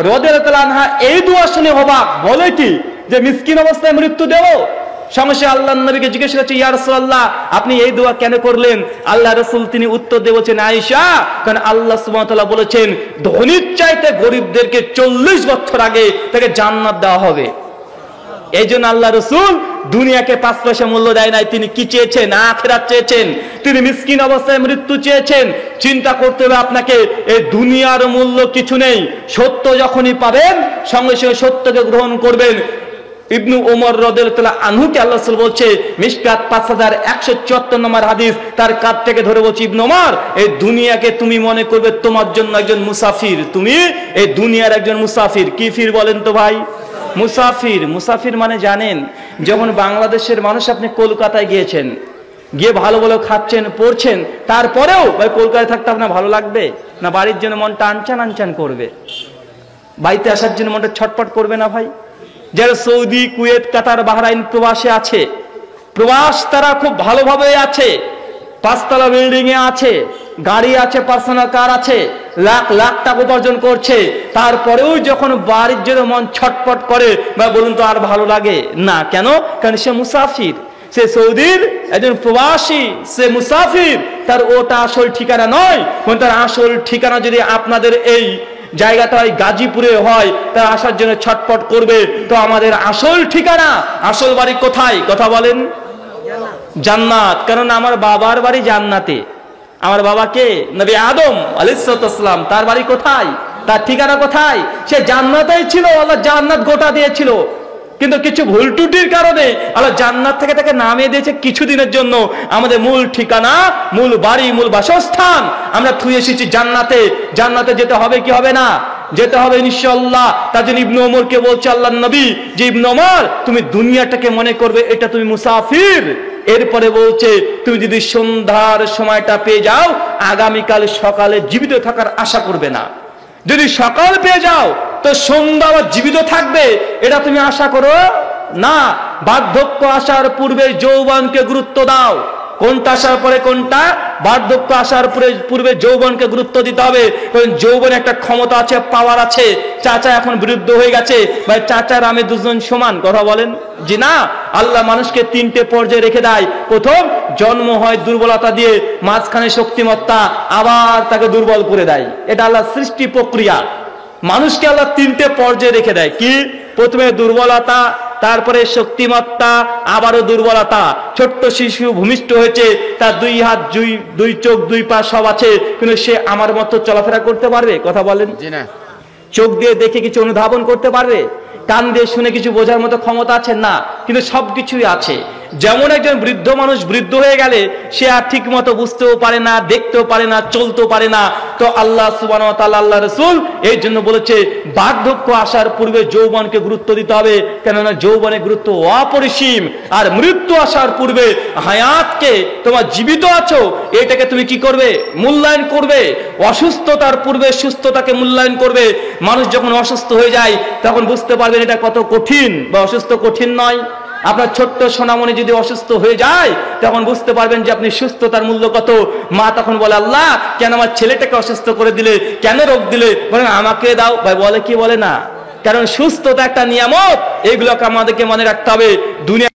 রাদিয়াল্লাহু আনহা এই দোয়া শুনে অবাক, বলে কি যে মিসকিন অবস্থায় মৃত্যু দেব? সমস্যা আল্লাহর নবীকে জিজ্ঞেস করেছে, ইয়া রাসূলুল্লাহ আপনি এই দোয়া কেন করলেন? আল্লাহ রাসূল তিনি উত্তর দিয়ে বলেছেন, আয়েশা কারণ আল্লাহ সুবহানাহু ওয়া তাআলা বলেছেন ধনীর চাইতে গরিবদেরকে 40 বছর আগে তাকে জান্নাত দেওয়া হবে। এই জন্য আল্লাহ রসুল দুনিয়াকে 5 পয়সা মূল্য দেয় নাই। তিনি কি চেয়েছেন? আখিরাত চেয়েছেন। তিনি মিসকিন অবস্থায় মৃত্যু চেয়েছেন। চিন্তা করতে হবে আপনাকে, এই দুনিয়ার মূল্য কিছু নেই। সত্য যখনই পাবেন সঙ্গে সঙ্গে সত্যকে গ্রহণ করবেন। ইবনু ওমর রাদিয়াল্লাহু আনহুকে আল্লাহ রাসূল বলছে, মিশকাত 5174 নম্বর হাদিস, তার কাঁধ থেকে ধরে বলছে, ইবনু ওমর এই দুনিয়াকে তুমি মনে করবে তোমার জন্য একজন মুসাফির। তুমি এই দুনিয়ার একজন মুসাফির। কি ফির বলেন তো ভাই? মুসাফির। মুসাফির মানে জানেন যখন বাংলাদেশের মানুষ আপনি কলকাতায় গিয়েছেন, গিয়ে ভালো ভালো খাচ্ছেন পড়ছেন, তারপরেও ভাই কলকাতায় থাকতে আপনার ভালো লাগবে না? বাড়ির জন্য মনটা আনচান আনচান করবে, বাড়িতে আসার জন্য মনটা ছটপট করবে না ভাই? যারা সৌদি, কুয়েত, কাতার, বাহরাইন প্রবাসে আছে, প্রবাস তারা খুব ভালোভাবে আছে, 5 তলা বিল্ডিং এ আছে, গাড়ি আছে, পার্সোনাল কার আছে, লাখ লাখ টাকা উপার্জন করছে, তারপরেও যখন বাড়ির জন্য মন ছটপট করে বা বলুন তো আর ভালো লাগে না। কেন? কারণ সে মুসাফির, সে সৌদির একজন প্রবাসী, সে মুসাফির, তার ওটা আসল ঠিকানা নয়। তার আসল ঠিকানা যদি আপনাদের এই জায়গাটা হয় গাজীপুরে হয়, তা আসার জন্য ছটপট করবে। তো আমাদের আসল ঠিকানা, আসল বাড়ি কোথায়? কথা বলেন। জান্নাত। কারণ আমার বাবার বাড়ি জান্নাতে। আমার বাবাকে নবী আদম আলাইহিস সালাম, তার বাড়ি কোথায়? তার ঠিকানা কোথায়? সে জান্নাতেই ছিল। আল্লাহ জান্নাত গোটা দিয়েছিল, কিন্তু কিছু ভুল ত্রুটির কারণে আল্লাহ জান্নাত থেকে তাকে নামিয়ে দিয়েছে কিছুদিনের জন্য। আমাদের মূল ঠিকানা, মূল বাড়ি, মূল বাসস্থান আমরা থুয়ে এসেছি জান্নাতে। জান্নাতে যেতে হবে কি হবে না? যেতে হবে ইনশাআল্লাহ। তার জন্য ইবনে ওমরকে বলছে আল্লাহর নবী যে, ইবনে ওমর তুমি দুনিয়াটাকে মনে করবে এটা তুমি মুসাফির। এরপরে বলছে তুমি যদি সন্ধ্যার সময়টা পেয়ে যাও, আগামীকাল সকালে জীবিত থাকার আশা করবে না। যদি সকাল পেয়ে যাও তো সন্ধ্যা আবার জীবিত থাকবে, এটা তুমি আশা করো না। বার্ধক্য আসার পূর্বে যৌবনকে গুরুত্ব দাও। কোনটা আসার পরে কোনটা? বার্ধক্য আসার পূর্বে যৌবনকে গুরুত্ব দিতে হবে। কারণ যৌবনে একটা ক্ষমতা আছে, পাওয়ার আছে। চাচা এখন বিরুদ্ধ হয়ে গেছে, ভাই চাচার আমি দুজন সমান। কথা বলেন জি না? আল্লাহ মানুষকে 3টে পর্যায়ে রেখে দেয়। প্রথম জন্ম হয় দুর্বলতা দিয়ে, মাঝখানে শক্তিমত্তা, আবার তাকে দুর্বল করে দেয়। এটা আল্লাহ সৃষ্টি প্রক্রিয়া। মানুষকে আল্লাহ 3টে পর্যায়ে রেখে দেয়। কি? প্রথমে দুর্বলতা, তারপরে শক্তিমত্তা, আবারও দুর্বলতা। ছোট্ট শিশু ভূমিষ্ঠ হয়েছে, তার 2 হাত, 2 চোখ, 2 পা সব আছে, কিন্তু সে আমার মতো চলাফেরা করতে পারবে? কথা বলেন। চোখ দিয়ে দেখে কিছু অনুধাবন করতে পারবে? কান দিয়ে শুনে কিছু বোঝার মতো ক্ষমতা আছে? না, কিন্তু সবকিছুই আছে। যেমন একজন বৃদ্ধ মানুষ বৃদ্ধ হয়ে গেলে সে আর ঠিক মতো বুঝতেও পারে না, দেখতেও পারে না, চলতেও পারে না। তো আল্লাহ সুবহানাহু ওয়া তাআলা, আল্লাহ রাসূল এই জন্য বলেছে বার্ধক্য আসার পূর্বে যৌবনকে গুরুত্ব দিতে হবে, কেননা যৌবনের গুরুত্ব অপরিসীম। আর মৃত্যু আসার পূর্বে হায়াতকে, তোমার জীবিত আছো এটাকে তুমি কি করবে? মূল্যায়ন করবে। অসুস্থতার পূর্বে সুস্থতাকে মূল্যায়ন করবে। মানুষ যখন অসুস্থ হয়ে যায় তখন বুঝতে পারবেন এটা কত কঠিন, বা অসুস্থ কঠিন নয়। আপনার ছোট্ট সোনামণি যদি অসুস্থ হয়ে যায় তখন বুঝতে পারবেন যে আপনি সুস্থতার মূল্য কত। মা তখন বলে, আল্লাহ কেন আমার ছেলেটাকে অসুস্থ করে দিলে, কেন রোগ দিলে? বলেন আমাকে দাও। ভাই বলে কি বলে না? কারণ সুস্থতা একটা নিয়ামত, এগুলোকে আমাদেরকে মনে রাখতে হবে। দুনিয়া